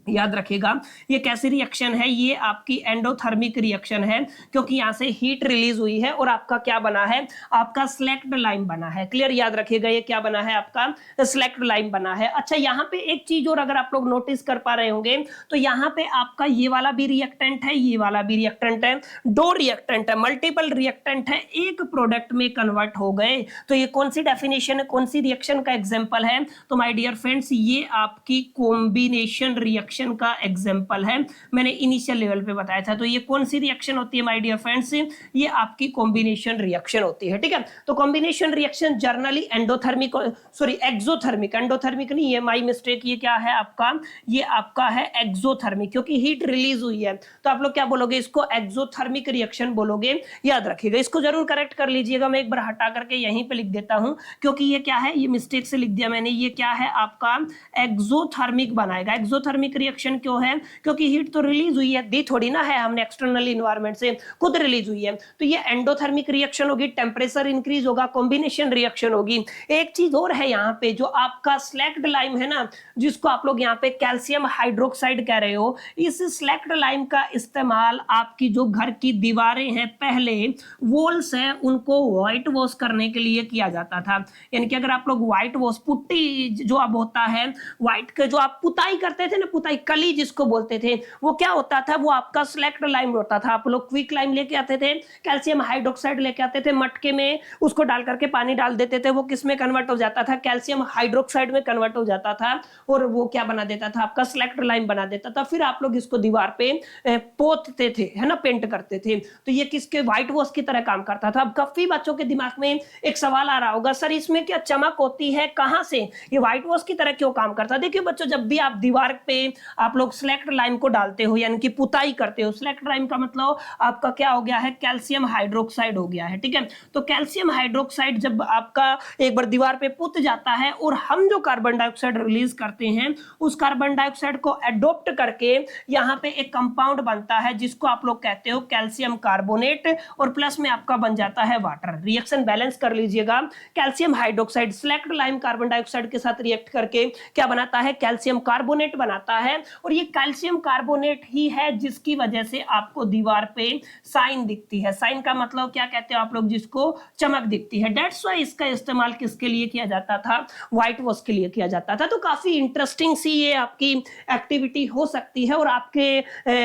याद रखिएगा ये कैसी रिएक्शन है, ये आपकी एंडोथर्मिक रिएक्शन है, क्योंकि यहां से हीट रिलीज हुई है और आपका क्या बना है, आपका स्लैक्ड लाइम बना है। क्लियर, याद रखिएगा ये क्या बना है, आपका स्लैक्ड लाइम बना है। अच्छा यहाँ पे एक चीज और अगर आप लोग नोटिस कर पा रहे होंगे, तो यहाँ पे आपका ये वाला भी रिएक्टेंट है, ये वाला भी रिएक्टेंट है, दो रिएक्टेंट है, मल्टीपल रिएक्टेंट है, एक प्रोडक्ट में कन्वर्ट हो गए। तो ये कौन सी डेफिनेशन है, कौन सी रिएक्शन का एग्जाम्पल है, तो माय डियर फ्रेंड्स ये आपकी कॉम्बिनेशन रिएक्शन का एग्जांपल है। मैंने इनिशियल लेवल पे बताया था। तो ये कौन सी रिएक्शन होती है माय डियर फ्रेंड्स, ये आपकी कॉम्बिनेशन रिएक्शन होती है। ठीक है, तो combination reaction generally endothermic, sorry exothermic, endothermic नहीं, ये माय मिस्टेक, ये क्या है आपका, ये आपका है एक्सोथर्मिक, क्योंकि हीट रिलीज हुई है। तो आप लोग क्या बोलोगे, इसको एक्सोथर्मिक रिएक्शन बोलोगे। याद रखिएगा, इसको जरूर करेक्ट कर लीजिएगा। मैं एक बार हटा करके यहीं पे लिख देता हूं, क्योंकि ये क्या है, ये मिस्टेक से लिख दिया मैंने, ये क्या है आपका एक्सोथर्मिक बनाएगा। एक्सोथर्मिक रिएक्शन क्यों है, क्योंकि हीट तो रिलीज हुई है, दी थोड़ी ना है हमने एक्सटर्नल इन्वायरमेंट से, खुद रिलीज हुई है। तो ये एंडोथर्मिक रिएक्शन होगी, टेम्परेचर इंक्रीज होगा, कॉम्बिनेशन रिएक्शन होगी। एक चीज और है यहाँ पे, जो आपका स्लैक्ड लाइम है ना, जिसको आप लोग यहाँ पे कैल्शियम हाइड्रोक्साइड कह रहे हो, इस स्लैक्ड लाइम का इस्तेमाल आपकी जो घर की दीवारें हैं, पहले वॉल्स हैं, उनको व्हाइट वॉश करने के लिए किया जाता था। यानी कि अगर आप लोग व्हाइट वॉश, पुट्टी जो अब होता है व्हाइट के, जो आप पुताई करते थे ना, पुताई कली जिसको बोलते थे, वो क्या होता था, वो आपका स्लैक्ड लाइम होता था। आप लोग क्विक लाइम लेके आते थे, कैल्शियम हाइड्रोक्साइड लेके आते थे, मटके में उसको डाल करके पानी डाल देते थे, वो किस में कन्वर्ट हो जाता था, कैल्शियम हाइड्रोक्साइड में कन्वर्ट हो जाता था, और वो क्या बना देता था, आपका स्लैक्ड लाइम बना देता था। फिर आप लोग इसको दीवार पे पोतते थे, है ना, पेंट करते थे। तो ये किसके, व्हाइट वॉश की तरह काम करता था। अब काफी बच्चों के दिमाग में एक सवाल आ रहा होगा, सर इसमें क्या चमक होती है, कहां से, ये व्हाइट वॉश की तरह क्यों काम करता है। देखिए बच्चों, जब भी आप दीवार पे आप लोग स्लैक्ड लाइम को डालते हो, यानी कि पुताई करते हो, स्लैक्ड लाइम का मतलब आपका क्या हो गया है, कैल्शियम हाइड्रोक्साइड हो गया है। ठीक है, तो कैल्शियम हाइड्रोक्साइड जब आपका एक बार दीवार पे पुत जाता है, और हम जो कार्बन डाइऑक्साइड रिलीज करते हैं, उस कार्बन डाइऑक्साइड को एडॉप्ट करके यहाँ पे एक कंपाउंड बनता है, जिसको आप लोग कहते हो कैल्शियम कार्बोनेट, और प्लस में आपका बन जाता है वाटर। रिएक्शन बैलेंस कर लीजिएगा, calcium hydroxide slaked lime carbon dioxide के साथ रिएक्ट करके क्या बनाता है, कैल्शियम कार्बोनेट बनाता है, और ये कैल्शियम कार्बोनेट ही है जिसकी वजह से आपको दीवार पे साइन दिखती है। साइन का मतलब क्या कहते हो आप लोग, जिसको चमक दिखती है। दैट्स व्हाई इसका इस्तेमाल किसके लिए किया जाता था, व्हाइट वॉश के लिए किया जाता था। तो काफी इंटरेस्टिंग सी ये आपकी एक्टिविटी हो सकती है, और आपके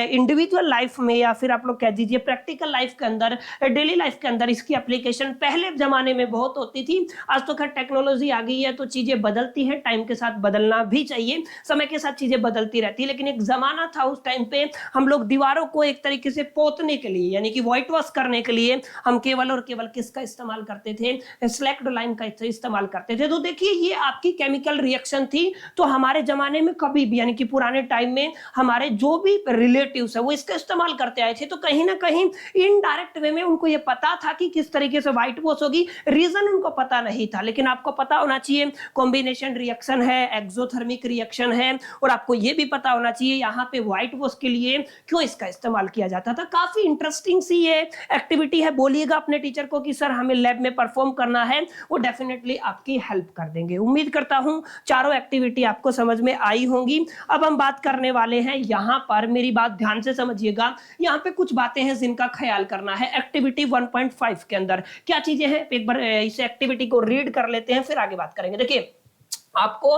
इंडिविजुअल लाइफ में, या फिर आप लोग कह दीजिए प्रैक्टिकल लाइफ के अंदर, डेली लाइफ के अंदर इसकी एप्लीकेशन पहले जमाने में बहुत होती थी। आज तो खैर टेक्नोलॉजी आ गई है, तो चीजें बदलती हैं, टाइम के साथ बदलना भी चाहिए, समय के साथ चीजें बदलती रहती है। लेकिन एक जमाना था उस टाइम पे, हम लोग दीवारों को एक तरीके से पोतने के लिए, यानी कि व्हाइट वॉश करने के लिए, हम केवल और केवल किसका इस्तेमाल करते थे, स्लैक्ड लाइम का इस्तेमाल करते थे। तो देखिए ये आपकी केमिकल रिएक्शन थी। तो हमारे जमाने में कभी भी, यानी कि पुराने टाइम में हमारे जो भी रिलेटिव्स है, वो इसका इस्तेमाल करते आए थे। तो कहीं ना कहीं इनडायरेक्ट वे में उनको ये पता था कि किस तरीके से व्हाइट वॉश होगी। रीजन उनको पता नहीं था, लेकिन आपको पता होना चाहिए कॉम्बिनेशन रिएक्शन है, एक्सोथर्मिक रिएक्शन है, और आपको ये भी पता होना चाहिए यहाँ पे व्हाइट वॉश के लिए क्यों इसका इस्तेमाल किया जाता था। काफी इंटरेस्टिंग सी ये एक्टिविटी है। बोलिएगा अपने टीचर को कि सर हमें लैब में परफॉर्म करना है, वो डेफिनेटली आपकी हेल्प कर देंगे। उम्मीद करता हूं चारों एक्टिविटी आपको समझ में आई होंगी। अब हम बात करने वाले हैं यहाँ पर, मेरी बात ध्यान से समझिएगा, यहाँ पे कुछ बातें हैं जिनका ख्याल करना है। एक्टिविटी 1.5 के अंदर क्या चीजें हैं, एक बार इस एक्टिविटी को रीड कर लेते हैं फिर आगे बात करेंगे। देखिए, आपको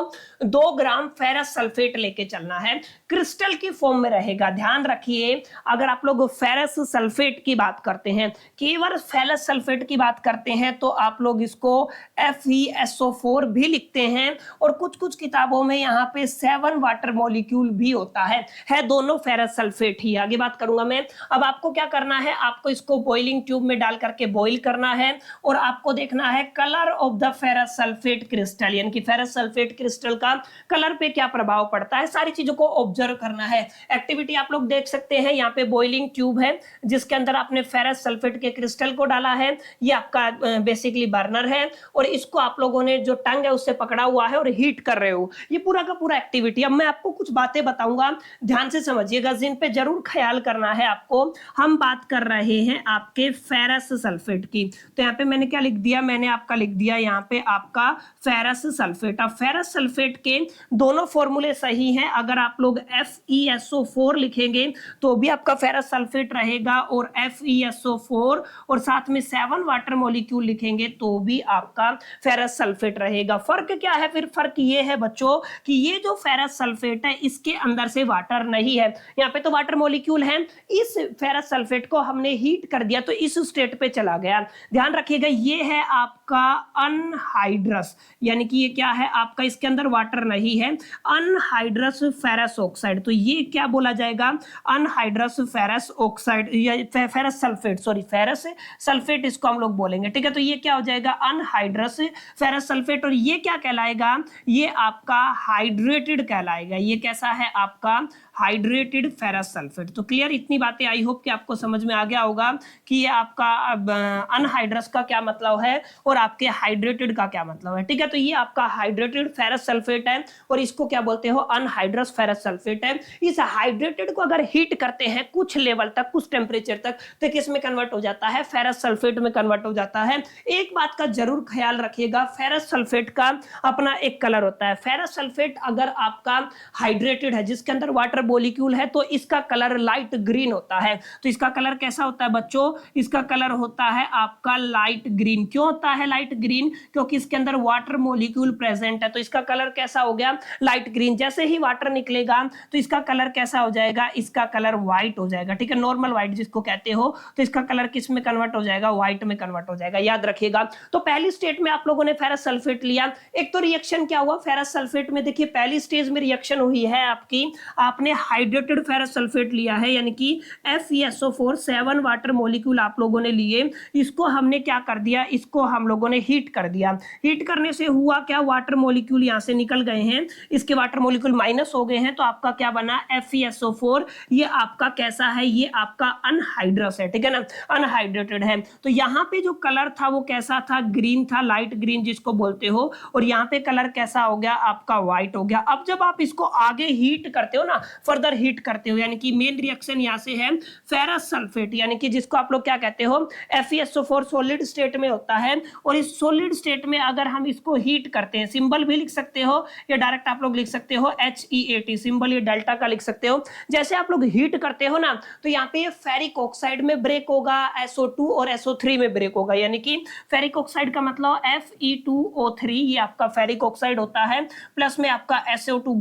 2 ग्राम फेरस सल्फेट लेके चलना है, क्रिस्टल की फॉर्म में रहेगा। ध्यान रखिए, अगर आप लोग फेरस सल्फेट की बात करते हैं, केवल फेरस सल्फेट की बात करते हैं, तो आप लोग इसको FeSO4 भी लिखते हैं, और कुछ कुछ किताबों में यहाँ पे 7 वाटर मॉलिक्यूल भी होता है दोनों फेरस सल्फेट ही। आगे बात करूंगा मैं। अब आपको क्या करना है, आपको इसको बॉइलिंग ट्यूब में डाल करके बॉइल करना है, और आपको देखना है colour of the ferrous sulphate crystal, यानी कि फेरस सल्फेट क्रिस्टल का कलर पे क्या प्रभाव पड़ता है, सारी चीजों को ऑब्जर्व करना है। एक्टिविटी आप लोग देख सकते हैं, यहाँ पे बॉइलिंग ट्यूब है जिसके अंदर आपने फेरस सल्फेट के क्रिस्टल को डाला है, ये आपका बेसिकली बर्नर है, और इसको आप लोगों ने जो टंग है उससे पकड़ा हुआ है और हीट कर रहे हो। ये पूरा का पूरा एक्टिविटी। अब मैं आपको कुछ बातें बताऊंगा, ध्यान से समझिएगा, जिन पे जरूर ख्याल करना है आपको। हम बात कर रहे हैं आपके फेरस सल्फेट की, तो यहाँ पे मैंने क्या लिख दिया, मैंने आपका लिख दिया यहाँ पे आपका फेरस सल्फेट। अब फेरस सल्फेट के दोनों फॉर्मूले सही हैं। अगर आप लोग FeSO4 लिखेंगे तो भी आपका फेरस सल्फेट रहेगा, और FeSO4 और साथ में 7 वाटर मॉलिक्यूल लिखेंगे तो भी आपका फेरस सल्फेट रहेगा। फर्क क्या है फिर? फर्क ये है बच्चों कि ये जो फेरस सल्फेट है इसके अंदर से वाटर नहीं है, यहाँ पे तो वाटर मॉलिक्यूल है। इस फेरस सल्फेट को हमने हीट कर दिया तो इस स्टेट पे चला गया। ध्यान रखिएगा, ये है आपका अनहाइड्रस, यानी कि ये क्या है आपका, इसके अंदर वाटर नहीं है, अनहाइड्रस फेरस ऑक्साइड। तो ये क्या बोला जाएगा, अनहाइड्रस फेरस ऑक्साइड या ferrous sulphate, sorry ferrous sulphate इसको हम लोग बोलेंगे, ठीक है। तो ये क्या हो जाएगा, अनहाइड्रस फेरस सल्फेट, और ये क्या कहलाएगा, ये आपका हाइड्रेटेड कहलाएगा। ये कैसा है आपका, हाइड्रेटेड फेरस सल्फेट। तो क्लियर, इतनी बातें आई होप कि आपको समझ में आ गया होगा कि ये आपका अनहाइड्रस का क्या मतलब है और आपके हाइड्रेटेड का क्या मतलब है, ठीक है। तो ये आपका हाइड्रेटेड फेरस सल्फेट है और इसको क्या बोलते हो, अनहाइड्रस फेरस सल्फेट है। इस हाइड्रेटेड को अगर हीट करते हैं कुछ लेवल तक, कुछ टेम्परेचर तक, तो किस में कन्वर्ट हो जाता है, फेरस सल्फेट में कन्वर्ट हो जाता है। एक बात का जरूर ख्याल रखिएगा, फेरस सल्फेट का अपना एक कलर होता है। फेरस सल्फेट अगर आपका हाइड्रेटेड है जिसके अंदर वाटर मॉलिक्यूल है तो इसका कलर लाइट ग्रीन होता है। तो इसका कलर कैसा होता है बच्चों, इसका कलर होता है आपका लाइट ग्रीन। क्यों होता है लाइट ग्रीन, क्योंकि इसके अंदर वाटर मॉलिक्यूल प्रेजेंट है, तो इसका कलर कैसा हो गया, लाइट ग्रीन। जैसे ही वाटर निकलेगा तो इसका कलर कैसा हो जाएगा, इसका कलर व्हाइट हो जाएगा, ठीक है, नॉर्मल व्हाइट जिसको कहते हो। तो इसका कलर किस में कन्वर्ट हो जाएगा, व्हाइट में कन्वर्ट हो जाएगा, याद रखिएगा। तो पहली स्टेट में आप लोगों ने फेरस सल्फेट लिया, एक तो रिएक्शन क्या हुआ फेरस सल्फेट में, देखिए पहली स्टेज में रिएक्शन हुई है आपकी, आपने हाइड्रेटेड फेरस सल्फेट लिया है, यानी कि FeSO4 7 वाटर मॉलिक्यूल आप लोगों ने लिए, इसको हमने क्या कर दिया, इसको हम लोगों ने हीट कर दिया। हीट करने से हुआ क्या, वाटर मॉलिक्यूल यहां से निकल गए हैं, इसके वाटर मॉलिक्यूल माइनस हो गए हैं, तो आपका क्या बना, FeSO4। ये आपका कैसा है, ये आपका अनहाइड्रस है, ठीक है ना, अनहाइड्रेटेड है। तो यहाँ पे जो कलर था वो कैसा था, ग्रीन था, लाइट ग्रीन जिसको बोलते हो, और यहाँ पे कलर कैसा हो गया आपका, व्हाइट हो गया। अब जब आप इसको आगे हीट करते हो ना, फर्दर हीट करते हो, यानी कि मेन रिएक्शन यहाँ से है फेरस सल्फेट, यानी कि जिसको आप लोग क्या कहते हो, FeSO4 सॉलिड स्टेट में होता है, और इस सॉलिड स्टेट में अगर हम इसको हीट करते हैं, सिंबल भी लिख सकते हो या डायरेक्ट आप लोग लिख सकते हो HEAT, सिंबल ये डेल्टा का लिख सकते हो। जैसे आप लोग हीट करते हो ना, तो यहाँ पे ये फेरिक ऑक्साइड में ब्रेक होगा, SO2 और SO3 में ब्रेक होगा, यानी कि फेरिक ऑक्साइड का मतलब Fe2O3, ये आपका फेरिक ऑक्साइड होता है, प्लस में आपका SO2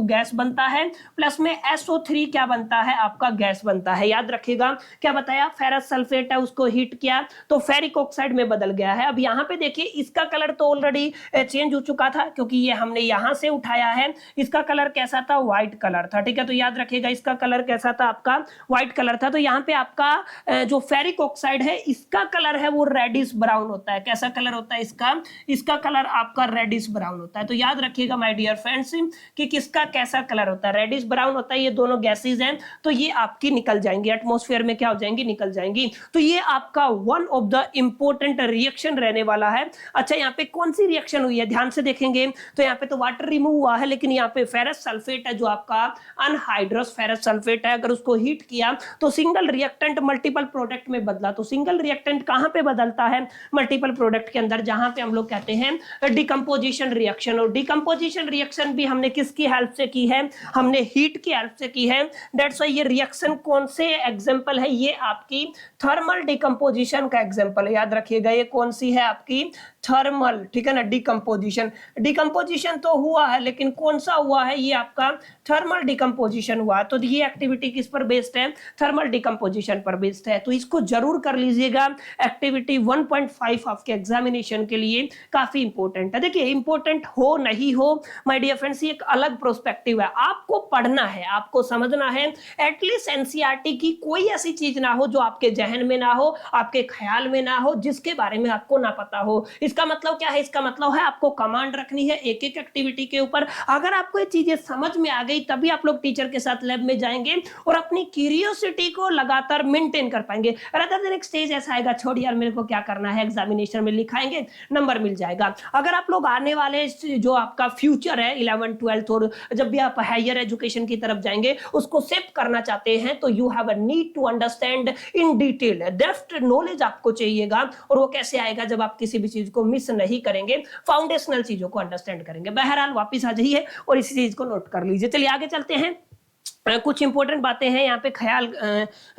गैस बनता है, प्लस में SO3 क्या बनता है, आपका गैस बनता है। याद रखिएगा, क्या बताया, फेरस सल्फेट है उसको हीट किया तो फेरिक ऑक्साइड में बदल गया है। अब यहाँ पे देखिए इसका कलर तो ऑलरेडी चेंज हो चुका था क्योंकि ये हमने यहाँ से उठाया है। इसका कलर कैसा था, व्हाइट कलर था, ठीक है। तो याद रखिएगा इसका कलर कैसा था, आपका व्हाइट कलर था। तो यहाँ पे आपका जो फेरिक ऑक्साइड है इसका कलर है वो रेडिश ब्राउन होता है। कैसा कलर होता है इसका कलर आपका रेडिश ब्राउन होता है। तो याद रखिएगा माय डियर फ्रेंड्स कि किसका कैसा कलर होता है, रेडिश ब्राउन होता है, ये दोनों गैसेज हैं, तो ये आपकी निकल जाएंगी एटमॉस्फेयर में, क्या हो जाएंगी, निकल जाएंगी। तो ये आपका one of the important reaction रहने वाला है। अच्छा, यहाँ पे कौन सी रिएक्शन हुई है, ध्यान से देखेंगे तो यहाँ पे तो वाटर रिमूव हुआ है, लेकिन यहाँ पे फेरस सल्फेट है जो आपका अनहाइड्रस फेरस सल्फेट है, अगर उसको हीट किया तो सिंगल रिएक्टेंट मल्टीपल प्रोडक्ट में बदला। तो सिंगल रिएक्टेंट कहां पे बदलता है, मल्टीपल प्रोडक्ट के अंदर, जहां पे हम लोग कहते हैं डिकम्पोजिशन रिएक्शन। और डिकम्पोजिशन रिएक्शन भी हमने किसकी हेल्प से की है, हमने हीट की हेल्प से की है। दैट्स व्हाई ये रिएक्शन कौन से एग्जांपल है, ये आपकी थर्मल डिकम्पोजिशन का एग्जांपल है, याद रखिएगा। ये कौन सी है, आपकी थर्मल, ठीक है ना, डिकम्पोजिशन। डिकम्पोजिशन तो हुआ है, लेकिन कौन सा हुआ है, ये आपका थर्मल डिकम्पोजिशन हुआ। तो ये एक्टिविटी किस पर बेस्ड है, थर्मल डिकम्पोजिशन पर बेस्ड है। तो इसको जरूर कर लीजिएगा, एक्टिविटी 1.5 आपके एग्जामिनेशन के लिए काफी इंपॉर्टेंट है। देखिए, इंपॉर्टेंट हो नहीं हो माय डियर फ्रेंड्स, ये एक अलग प्रोस्पेक्टिव है, आपको पढ़ना है, आपको समझना है। एटलीस्ट एनसीईआरटी की कोई ऐसी चीज ना हो जो आपके जहन में ना हो, आपके ख्याल में ना हो, जिसके बारे में आपको ना पता हो। इसका मतलब क्या है, इसका मतलब है आपको कमांड रखनी है एक एक एक्टिविटी के ऊपर। अगर आपको ये चीजें समझ में आ गई, तभी आप लोग टीचर के साथ लैब में जाएंगे और अपनी क्यूरियोसिटी को लगातार मेंटेन कर पाएंगे। रादर देन एक स्टेज ऐसा आएगा, छोड़ यार मेरे को क्या करना है, एग्जामिनेशन में लिखाएंगे, नंबर मिल जाएगा। अगर आप लोग आने वाले जो आपका फ्यूचर है 11th 12th और जब भी आप हायर एजुकेशन की तरफ जाएंगे उसको सेव करना चाहते हैं, तो you have a need to understand in detail, depth knowledge आपको चाहिएगा। और वो कैसे आएगा, जब आप किसी भी चीज को मिस नहीं करेंगे, फाउंडेशनल चीजों को अंडरस्टैंड करेंगे। बहरहाल वापस आ जाइए और इसी चीज को नोट कर लीजिए। चलिए आगे चलते हैं, कुछ इंपॉर्टेंट बातें हैं यहाँ पे, ख्याल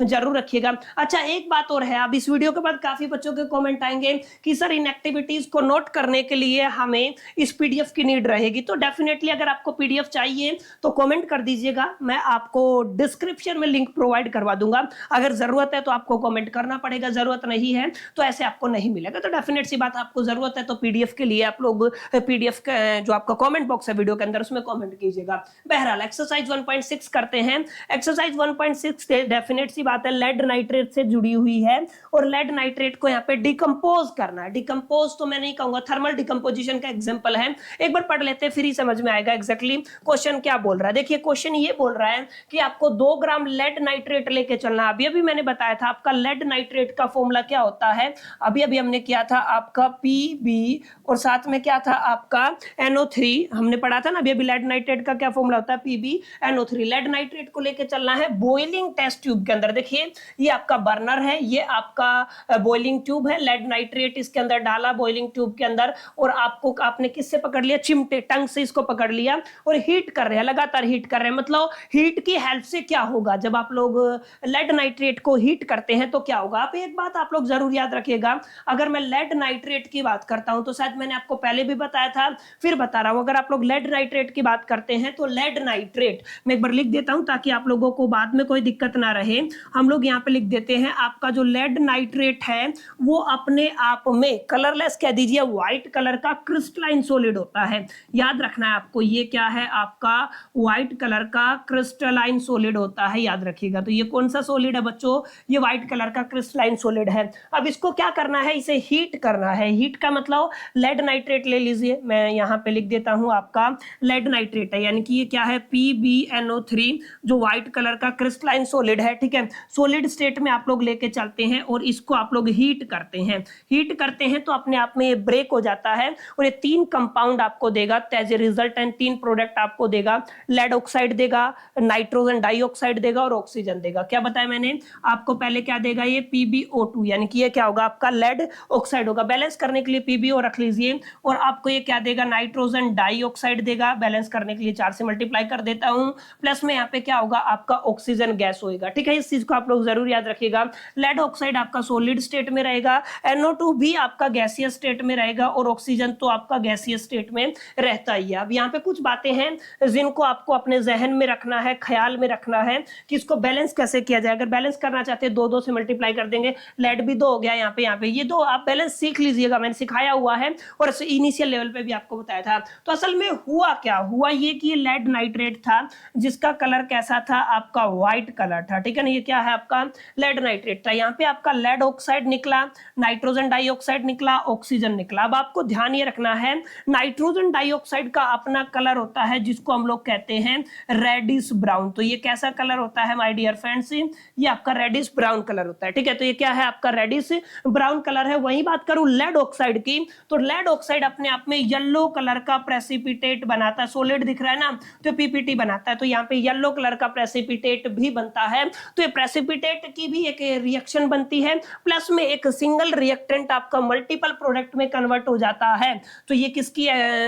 जरूर रखिएगा। अच्छा, एक बात और है, अब इस वीडियो के बाद काफी बच्चों के कमेंट आएंगे कि सर इन एक्टिविटीज को नोट करने के लिए हमें इस पीडीएफ की नीड रहेगी। तो डेफिनेटली अगर आपको पीडीएफ चाहिए तो कमेंट कर दीजिएगा, मैं आपको डिस्क्रिप्शन में लिंक प्रोवाइड करवा दूंगा। अगर जरूरत है तो आपको कमेंट करना पड़ेगा, जरूरत नहीं है तो ऐसे आपको नहीं मिलेगा। तो डेफिनेट सी बात, आपको जरूरत है तो पीडीएफ के लिए आप लोग पीडीएफ का जो आपका कमेंट बॉक्स है वीडियो के अंदर, उसमें कमेंट कीजिएगा। बहरहाल एक्सरसाइज 1.6 करते हैं। एक्सरसाइज 1.6 डेफिनेट सी बात है, लेड नाइट्रेट से जुड़ी हुई है और लेड नाइट्रेट को यहाँ पे डिकम्पोज करना है। डिकम्पोज तो मैं नहीं कहूंगा, थर्मल डिकम्पोजिशन का एग्जांपल है। एक बार पढ़ लेते हैं, फिर ही समझ में आएगा एग्जैक्टली क्वेश्चन क्या बोल रहा है। देखिए, क्वेश्चन ये बोल रहा है कि आपको 2 ग्राम लेड नाइट्रेट लेके चलना। अभी अभी मैंने बताया था आपका लेड नाइट्रेट का फॉर्मूला क्या होता है, अभी अभी हमने किया था आपका पीबी और साथ में क्या था आपका NO3 हमने पढ़ा था ना अभी अभी। लेड नाइट्रेट का क्या फॉर्मूला होता है, PbNO3। लेड नाइट्रेट को लेके चलना है बॉइलिंग टेस्ट ट्यूब के अंदर। देखिए, ये आपका बर्नर है, ये आपका बॉइलिंग ट्यूब है, लेड नाइट्रेट इसके अंदर डाला बॉइलिंग ट्यूब के अंदर, और आपने किससे पकड़ लिया, चिमटे, टंग से इसको पकड़ लिया और हीट कर रहे हैं, लगातार हीट कर रहे हैं। मतलब हीट की हेल्प से क्या होगा, जब आप लोग लेड नाइट्रेट को हीट करते हैं तो क्या होगा। आप एक बात आप लोग जरूर याद रखिएगा, अगर मैं लेड नाइट्रेट की बात करता हूं तो शायद मैंने आपको पहले भी बताया था, फिर बता रहा हूं, अगर आप लोग लेड नाइट्रेट की बात करते हैं तो लेड नाइट्रेट मैं एक बार लिख देता हूं ताकि आप लोगों को बाद में कोई दिक्कत ना रहे। हम लोग यहाँ पे लिख देते हैं, आपका जो लेड नाइट्रेट है वो अपने आप में कलरलेस, कह दीजिए व्हाइट कलर का क्रिस्टलाइन सॉलिड होता है। याद रखना है आपको, ये क्या है आपका व्हाइट कलर का क्रिस्टलाइन सॉलिड होता है, याद रखिएगा। तो ये कौन सा सॉलिड है बच्चों, ये व्हाइट कलर का क्रिस्टलाइन सॉलिड है। अब इसको क्या करना है, इसे हीट करना है। हीट का मतलब लेड नाइट्रेट ले लीजिए, मैं यहाँ पे लिख देता हूँ आपका लेड नाइट्रेट है, यानी कि ये क्या है PbNO3, जो व्हाइट कलर का क्रिस्टलाइन सॉलिड है। ठीक है, सॉलिड स्टेट में आप लोग लेके चलते हैं और इसको आप लोग हीट करते हैं। हीट करते हैं तो अपने आप में ये ब्रेक हो जाता है और ये 3 कंपाउंड आपको देगा as a result, and 3 product आपको देगा। लेड ऑक्साइड देगा, नाइट्रोजन डाइऑक्साइड देगा और ऑक्सीजन देगा। क्या बताया मैंने आपको, पहले क्या देगा ये PbO2, यानी कि ये क्या होगा आपका लेड ऑक्साइड होगा। बैलेंस करने के लिए PbO रख लीजिए, और आपको ये क्या देगा, नाइट्रोजन डाइऑक्साइड देगा। बैलेंस करने के लिए 4 से मल्टीप्लाई कर देता हूं, प्लस में यहाँ पे क्या होगा आपका ऑक्सीजन गैस होएगा। ठीक है, इस चीज को आप लोग जरूर याद रखिएगा। लेड ऑक्साइड आपका सॉलिड स्टेट में रहेगा, NO2 भी आपका गैसियस स्टेट में रहेगा, और ऑक्सीजन तो आपका गैसियस स्टेट में रहता ही है। अब यहाँ पे कुछ बातें हैं जिनको आपको अपने जहन में रखना है, ख्याल में रखना है कि इसको बैलेंस कैसे किया जाए। अगर बैलेंस करना चाहते हैं 2 से मल्टीप्लाई कर देंगे, लेड भी 2 हो गया, यहाँ पे ये 2 आप बैलेंस सीख लीजिएगा, मैंने सिखाया हुआ है और इनिशियल लेवल पे भी आपको बताया था। तो असल में हुआ क्या, हुआ ये कि लेड नाइट्रेट था जिसका कलर कलर कैसा था आपका, व्हाइट कलर था, ठीक है ना। ये क्या है आपका, लेड नाइट्रेट था। यहाँ पे आपका लेड ऑक्साइड निकला, नाइट्रोजन डाइऑक्साइड निकला, ऑक्सीजन निकला। अब आपको ध्यान ये रखना है, नाइट्रोजन डाइऑक्साइड का अपना कलर होता है जिसको हम लोग कहते हैं रेडिश ब्राउन। तो ये कैसा कलर होता है माय डियर फ्रेंड्स, ये आपका रेडिश ब्राउन कलर होता है, ठीक है। तो ये क्या है आपका रेडिश ब्राउन कलर है। वही बात करूं लेड ऑक्साइड की, तो लेड ऑक्साइड अपने आप में येलो कलर का प्रेसिपिटेट बनाता है, सॉलिड दिख रहा है ना, तो पीपीटी बनाता है। तो यहाँ पे येलो कलर का प्रेसिपिटेट भी बनता है। तो ये प्रेसिपिटेट की भी एक रिएक्शन बनती है, प्लस में एक सिंगल रिएक्टेंट आपका मल्टीपल प्रोडक्ट में कन्वर्ट हो जाता है। तो ये किसकी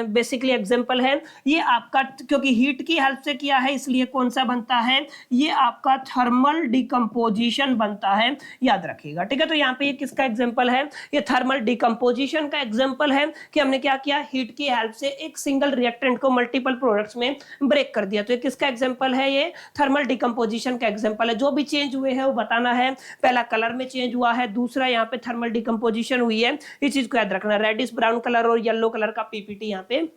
बेसिकली एग्जांपल है, ये आपका, क्योंकि हीट की हेल्प से किया है इसलिए कौन सा बनता है, ये आपका थर्मल डिकम्पोजिशन बनता है, याद रखिएगा, ठीक है। तो यहाँ पे ये किसका एग्जांपल है, ये थर्मल डिकम्पोजिशन का एग्जांपल है कि हमने क्या किया, हीट की हेल्प से एक सिंगल रिएक्टेंट को मल्टीपल प्रोडक्ट्स में ब्रेक कर दिया। तो ये किसका एग्जांपल है, ये थर्मल डिकम्पोजिशन का एग्जांपल है। जो भी चेंज हुए हैं वो बताना है, पहला कलर में चेंज हुआ है, दूसरा यहाँ पे थर्मल डिकम्पोजिशन हुई है, इस चीज को याद रखना। रेडिश ब्राउन कलर और येलो कलर का पीपीटी यहाँ पे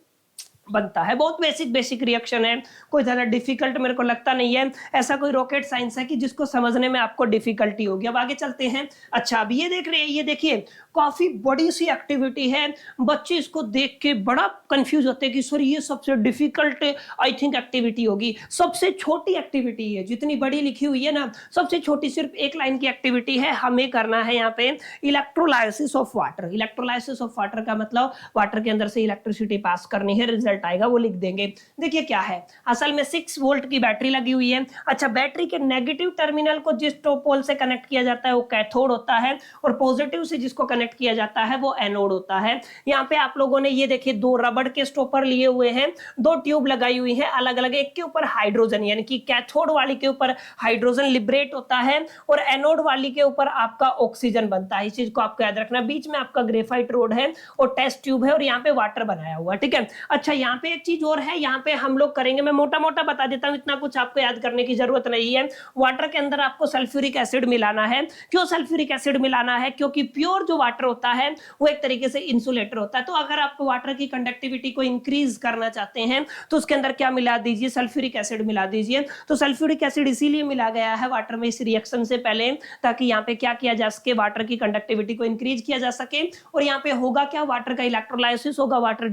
बनता है। बहुत बेसिक रिएक्शन है, कोई ज्यादा डिफिकल्ट मेरे को लगता नहीं है। ऐसा कोई रॉकेट साइंस है कि जिसको समझने में आपको डिफिकल्टी होगी। अब आगे चलते हैं। अच्छा, अब ये देख रहे हैं, ये देखिए काफी बड़ी सी एक्टिविटी है। बच्चे इसको देख के बड़ा कंफ्यूज होते हैं कि सर ये सबसे डिफिकल्ट आई थिंक एक्टिविटी होगी। सबसे छोटी एक्टिविटी है, जितनी बड़ी लिखी हुई है ना, सबसे छोटी सिर्फ एक लाइन की एक्टिविटी है। हमें करना है यहाँ पे electrolysis of water. Electrolysis of water का मतलब वाटर के अंदर से इलेक्ट्रिसिटी पास करनी है, रिजल्ट आएगा वो लिख देंगे। देखिए क्या है, असल में 6 वोल्ट की बैटरी लगी हुई है। अच्छा, बैटरी के नेगेटिव टर्मिनल को जिस पोल से कनेक्ट किया जाता है वो कैथोड होता है, और पॉजिटिव से जिसको कनेक्ट किया जाता है वो एनोड होता है। यहाँ पे आप लोगों ने ये देखिए 2 रबड़ के स्टॉपर लिए हुए हैं, 2 ट्यूब लगाई हुई है अलग अलग। एक के ऊपर हाइड्रोजन, यानी कि कैथोड वाली के ऊपर हाइड्रोजन लिबरेट होता है, और एनोड वाली के ऊपर आपका ऑक्सीजन बनता है। इस चीज को आपको याद रखना। बीच में आपका ग्रेफाइट रोड है और टेस्ट ट्यूब है, और यहाँ पे वाटर बनाया हुआ, ठीक है। अच्छा, यहाँ पे एक चीज और है, यहाँ पे हम लोग करेंगे, मैं मोटा मोटा बता देता हूँ, इतना कुछ आपको याद करने की जरूरत नहीं है। वाटर के अंदर आपको सल्फ्यूरिक एसिड मिलाना है। क्यों सल्फ्यूरिक एसिड मिलाना है, क्योंकि प्योर जो वाटर होता है वो एक तरीके से इंसुलेटर होता है। तो अगर आप वाटर की कंडक्टिविटी को इंक्रीज करना चाहते हैं तो उसके अंदर क्या मिला दीजिए, सल्फ्यूरिक एसिड मिला दीजिए। तो सल्फ्यूरिक एसिड इसीलिए मिला गया है वाटर में इस रिएक्शन से पहले, ताकि यहाँ पे क्या किया जा सके, वाटर की कंडक्टिविटी को इंक्रीज किया जा सके। और यहाँ पे होगा क्या, वाटर का इलेक्ट्रोलाइसिस होगा, वाटर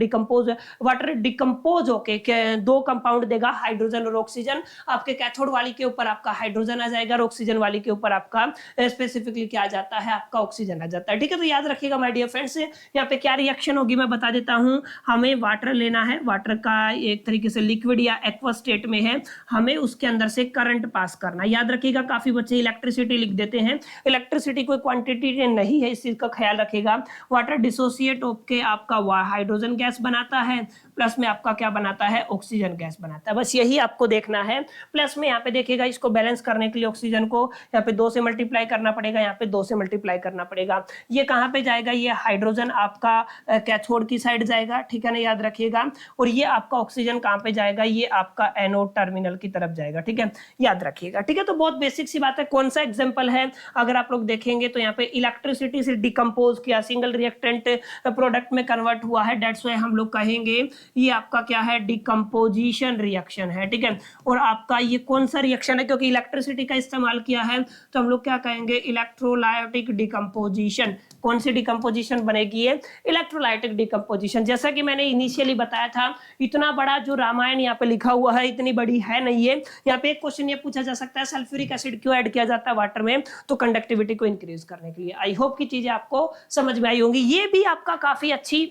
डिकम्पोज होके 2 कंपाउंड देगा, हाइड्रोजन और ऑक्सीजन। आपके कैथोड वाली के ऊपर आपका हाइड्रोजन आ जाएगा, और ऑक्सीजन वाली के ऊपर आपका स्पेसिफिकली क्या आ जाता है, आपका ऑक्सीजन आ जाता है, ठीक है। तो याद रखिएगा माय डियर फ्रेंड्स, यहाँ पे क्या रिएक्शन होगी मैं बता देता हूँ। हमें वाटर लेना है, वाटर का एक तरीके से लिक्विड या एक्वा स्टेट में है, हमें उसके अंदर से करंट पास करना। याद रखिएगा, काफी बच्चे इलेक्ट्रिसिटी लिख देते हैं, इलेक्ट्रिसिटी कोई क्वांटिटी नहीं है, इस चीज का ख्याल रखिएगा। वाटर डिसोसिएट होकर आपका हाइड्रोजन गैस बनाता है, प्लस में आपका क्या बनाता है, ऑक्सीजन गैस बनाता है। बस यही आपको देखना है। प्लस में यहाँ पे देखिएगा, इसको बैलेंस करने के लिए ऑक्सीजन को यहाँ पे 2 से मल्टीप्लाई करना पड़ेगा, यहाँ पे 2 से मल्टीप्लाई करना पड़ेगा। ये कहाँ पे जाएगा, ये हाइड्रोजन आपका कैथोड की साइड जाएगा, ठीक है ना, याद रखिएगा। और ये आपका ऑक्सीजन कहाँ पे जाएगा, ये आपका एनोड टर्मिनल की तरफ जाएगा, ठीक है, याद रखिएगा, ठीक है। तो बहुत बेसिक सी बात है। कौन सा एग्जाम्पल है, अगर आप लोग देखेंगे तो यहाँ पे इलेक्ट्रिसिटी से डिकम्पोज किया, सिंगल रिएक्टेंट प्रोडक्ट में कन्वर्ट हुआ है, डेट्स व्हाई हम लोग कहेंगे ये आपका क्या है, डिकम्पोजिशन रिएक्शन है, ठीक है। और आपका ये कौन सा रिएक्शन है, क्योंकि इलेक्ट्रिसिटी का इस्तेमाल किया है तो हम लोग क्या कहेंगे, इलेक्ट्रोलाइटिक डिकम्पोजिशन। कौन सी डिकम्पोजिशन बनेगी, ये इलेक्ट्रोलाइटिक डिकम्पोजिशन। जैसा कि मैंने इनिशियली बताया था, इतना बड़ा जो रामायण यहाँ पे लिखा हुआ है इतनी बड़ी है नहीं है। यहाँ पे एक क्वेश्चन ये पूछा जा सकता है, सल्फ्यूरिक एसिड क्यों ऐड किया जाता है वाटर में, तो कंडक्टिविटी को इंक्रीज करने के लिए। आई होप की चीजें आपको समझ में आई होंगी। ये भी आपका काफी अच्छी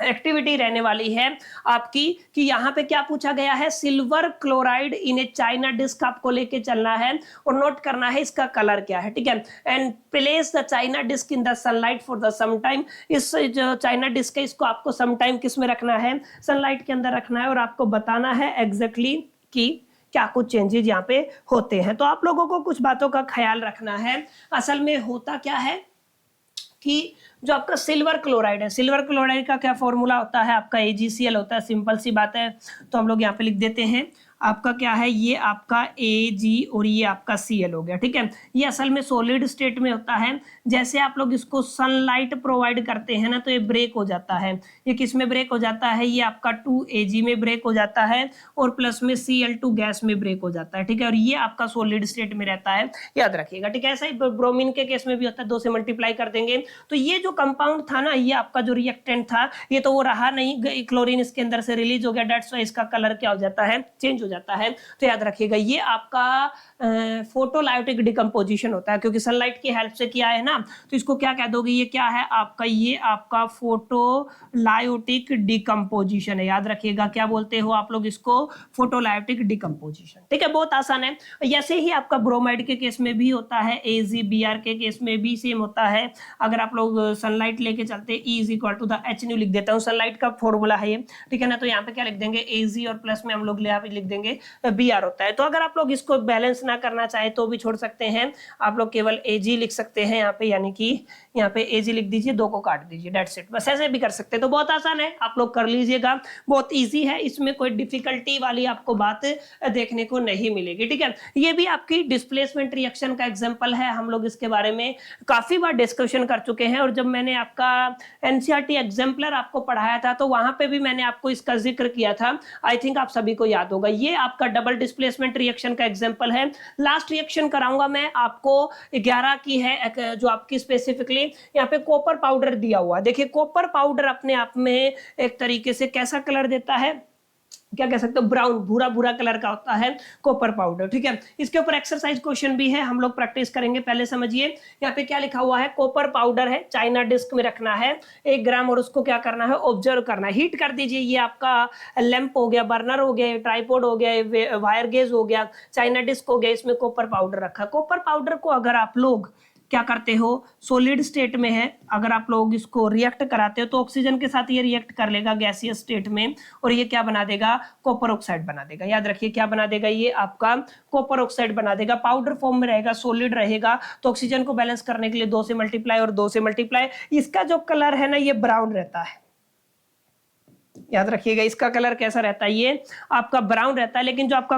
एक्टिविटी रहने वाली है आपकी, कि यहाँ पे क्या पूछा गया है, silver chloride in a china dish आपको लेके चलना है और नोट करना है इसका कलर क्या है, ठीक है। And place the china dish in the sunlight for the some time. इस जो चाइना डिस्क है इसको आपको सम टाइम किस में रखना है, सनलाइट के अंदर रखना है, और आपको बताना है एग्जैक्टली कि क्या कुछ चेंजेस यहाँ पे होते हैं। तो आप लोगों को कुछ बातों का ख्याल रखना है। असल में होता क्या है कि जो आपका सिल्वर क्लोराइड है, सिल्वर क्लोराइड का क्या फॉर्मूला होता है आपका, AgCl होता है, सिंपल सी बात है। तो हम लोग यहाँ पे लिख देते हैं आपका क्या है, ये आपका Ag और ये आपका Cl हो गया, ठीक है। ये असल में सॉलिड स्टेट में होता है। जैसे आप लोग इसको सनलाइट प्रोवाइड करते हैं ना तो ये ब्रेक हो जाता है। ये किस में ब्रेक हो जाता है, ये आपका 2Ag में ब्रेक हो जाता है और प्लस में Cl2 गैस में ब्रेक हो जाता है, ठीक है। और ये आपका सॉलिड स्टेट में रहता है, याद रखिएगा, ठीक है। ऐसा ही ब्रोमीन के केस में भी होता है, 2 से मल्टीप्लाई कर देंगे तो ये जो कंपाउंड था ना, ये आपका जो रिएक्टेंट था, ये तो वो रहा नहीं, क्लोरीन इसके अंदर से रिलीज हो गया, डेट्स वाई इसका कलर क्या हो जाता है, चेंज हो जाता है। तो याद रखिएगा ये आपका फोटोलायोटिक डिकम्पोजिशन होता है, क्योंकि सनलाइट की हेल्प से किया है ना, तो इसको क्या कह दोगे, ये क्या है आपका, ये आपका फोटोलायोटिक डिकम्पोजिशन है। याद रखिएगा क्या बोलते हो आप लोग इसको, फोटोलायोटिक डिकम्पोजिशन, ठीक है, बहुत आसान है। ऐसे ही आपका ब्रोमाइड के केस में भी होता है, AgBr के केस में भी सेम होता है। अगर आप लोग सनलाइट लेके चलते E is equal to the H nu लिख देता हूँ, सनलाइट का फॉर्मूला है ये, ठीक है ना। तो यहाँ पे क्या लिख देंगे Ag और प्लस में हम लोग लिख देंगे Br होता है। तो अगर आप लोग इसको बैलेंस ना करना चाहे तो भी छोड़ सकते हैं, आप लोग केवल Ag लिख सकते हैं यहाँ पे, यानी कि यहाँ पे Ag लिख दीजिए, 2 को काट दीजिए, डेट्स इट, बस ऐसे भी कर सकते हैं। तो बहुत आसान है, आप लोग कर लीजिएगा, बहुत ईजी है, इसमें कोई डिफिकल्टी वाली आपको बात देखने को नहीं मिलेगी, ठीक है। ये भी आपकी डिस्प्लेसमेंट रिएक्शन का एग्जांपल है, हम लोग इसके बारे में काफी बार डिस्कशन कर चुके हैं। और जब मैंने आपका एनसीईआरटी एग्जाम्पलर आपको पढ़ाया था तो वहां पे भी मैंने आपको इसका जिक्र किया था, आई थिंक आप सभी को याद होगा। ये आपका डबल डिस्प्लेसमेंट रिएक्शन का एग्जांपल है। लास्ट रिएक्शन कराऊंगा मैं आपको 11 की है, जो आपकी स्पेसिफिकली यहाँ पे कॉपर पाउडर दिया हुआ। देखिए कॉपर पाउडर अपने आप में एक तरीके से कैसा कलर देता है, क्या कह सकते हो, ब्राउन, भूरा भूरा कलर का होता है कॉपर पाउडर, ठीक है। इसके ऊपर एक्सरसाइज क्वेश्चन भी है, हम लोग प्रैक्टिस करेंगे। पहले समझिए यहाँ पे क्या लिखा हुआ है, कॉपर पाउडर है, चाइना डिस्क में रखना है 1 ग्राम, और उसको क्या करना है, ऑब्जर्व करना है, हीट कर दीजिए। ये आपका लैंप हो गया, बर्नर हो गया, ट्राइपॉड हो गया, वायर गेज हो गया, चाइना डिस्क हो गया, इसमें कॉपर पाउडर रखा। कॉपर पाउडर को अगर आप लोग क्या करते हो, सॉलिड स्टेट में है, अगर आप लोग इसको रिएक्ट कराते हो तो ऑक्सीजन के साथ ये रिएक्ट कर लेगा गैसियस स्टेट में, और ये क्या बना देगा, कॉपर ऑक्साइड बना देगा। याद रखिए क्या बना देगा, ये आपका कॉपर ऑक्साइड बना देगा। पाउडर फॉर्म में रहेगा, सॉलिड रहेगा, तो ऑक्सीजन को बैलेंस करने के लिए 2 से मल्टीप्लाई और 2 से मल्टीप्लाई। इसका जो कलर है ना, ये ब्राउन रहता है, याद रखिएगा इसका कलर कैसा रहता है, ये आपका ब्राउन रहता है। लेकिन जो आपका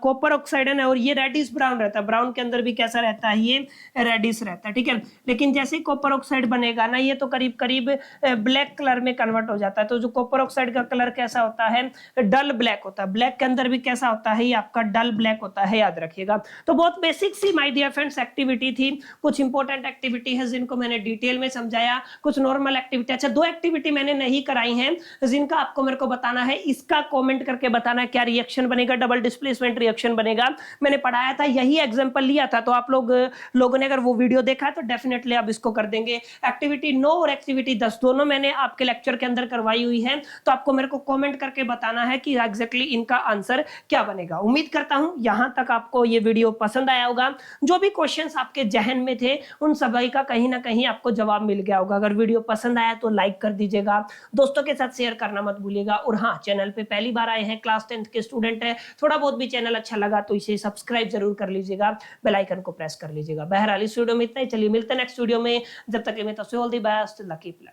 कॉपर ऑक्साइड है ना, और ये रेडिश ब्राउन रहता है, ब्राउन के अंदर भी कैसा रहता है, ये रेडिश रहता है, ठीक है। लेकिन जैसे ही कॉपर ऑक्साइड बनेगा ना, ये तो करीब करीब ब्लैक कलर में कन्वर्ट हो जाता है। तो जो कॉपर ऑक्साइड का कलर कैसा होता है, डल ब्लैक होता है। ब्लैक के अंदर भी कैसा होता है, ये आपका डल ब्लैक होता है, याद रखिएगा। तो बहुत बेसिक सी माय डियर फ्रेंड्स एक्टिविटी थी, कुछ इंपॉर्टेंट एक्टिविटी है जिनको मैंने डिटेल में समझाया, कुछ नॉर्मल एक्टिविटी। अच्छा 2 एक्टिविटी मैंने नहीं कराई है जिनका आपको मेरे को बताना है, इसका कमेंट करके बताना है क्या रिएक्शन बनेगा, डबल डिस्प्लेसमेंट रिएक्शन बनेगा। मैंने पढ़ाया था, यही एग्जांपल लिया था, तो आप लोगों ने अगर वो वीडियो देखा है तो डेफिनेटली आप इसको कर देंगे। एक्टिविटी 9 और एक्टिविटी 10 दोनों मैंने आपके लेक्चर के अंदर करवाई हुई है, तो आपको मेरे को कमेंट करके बताना है कि एग्जैक्टली इनका आंसर क्या बनेगा। उम्मीद करता हूं यहां तक आपको ये वीडियो पसंद आया होगा। जो भी क्वेश्चंस आपके जहन में थे उन सभी का कहीं ना कहीं आपको जवाब मिल गया होगा। अगर वीडियो पसंद आया तो लाइक कर दीजिएगा, दोस्तों के साथ शेयर करना मत भूलिएगा। और हाँ, चैनल पे पहली बार आए हैं, क्लास 10th के स्टूडेंट है, थोड़ा बहुत भी चैनल अच्छा लगा तो इसे सब्सक्राइब जरूर कर लीजिएगा, बेल आइकन को प्रेस कर लीजिएगा। बहरहाल इस वीडियो में इतना ही, चलिए मिलते हैं नेक्स्ट वीडियो में, जब तक के लिए all the best, lucky plus.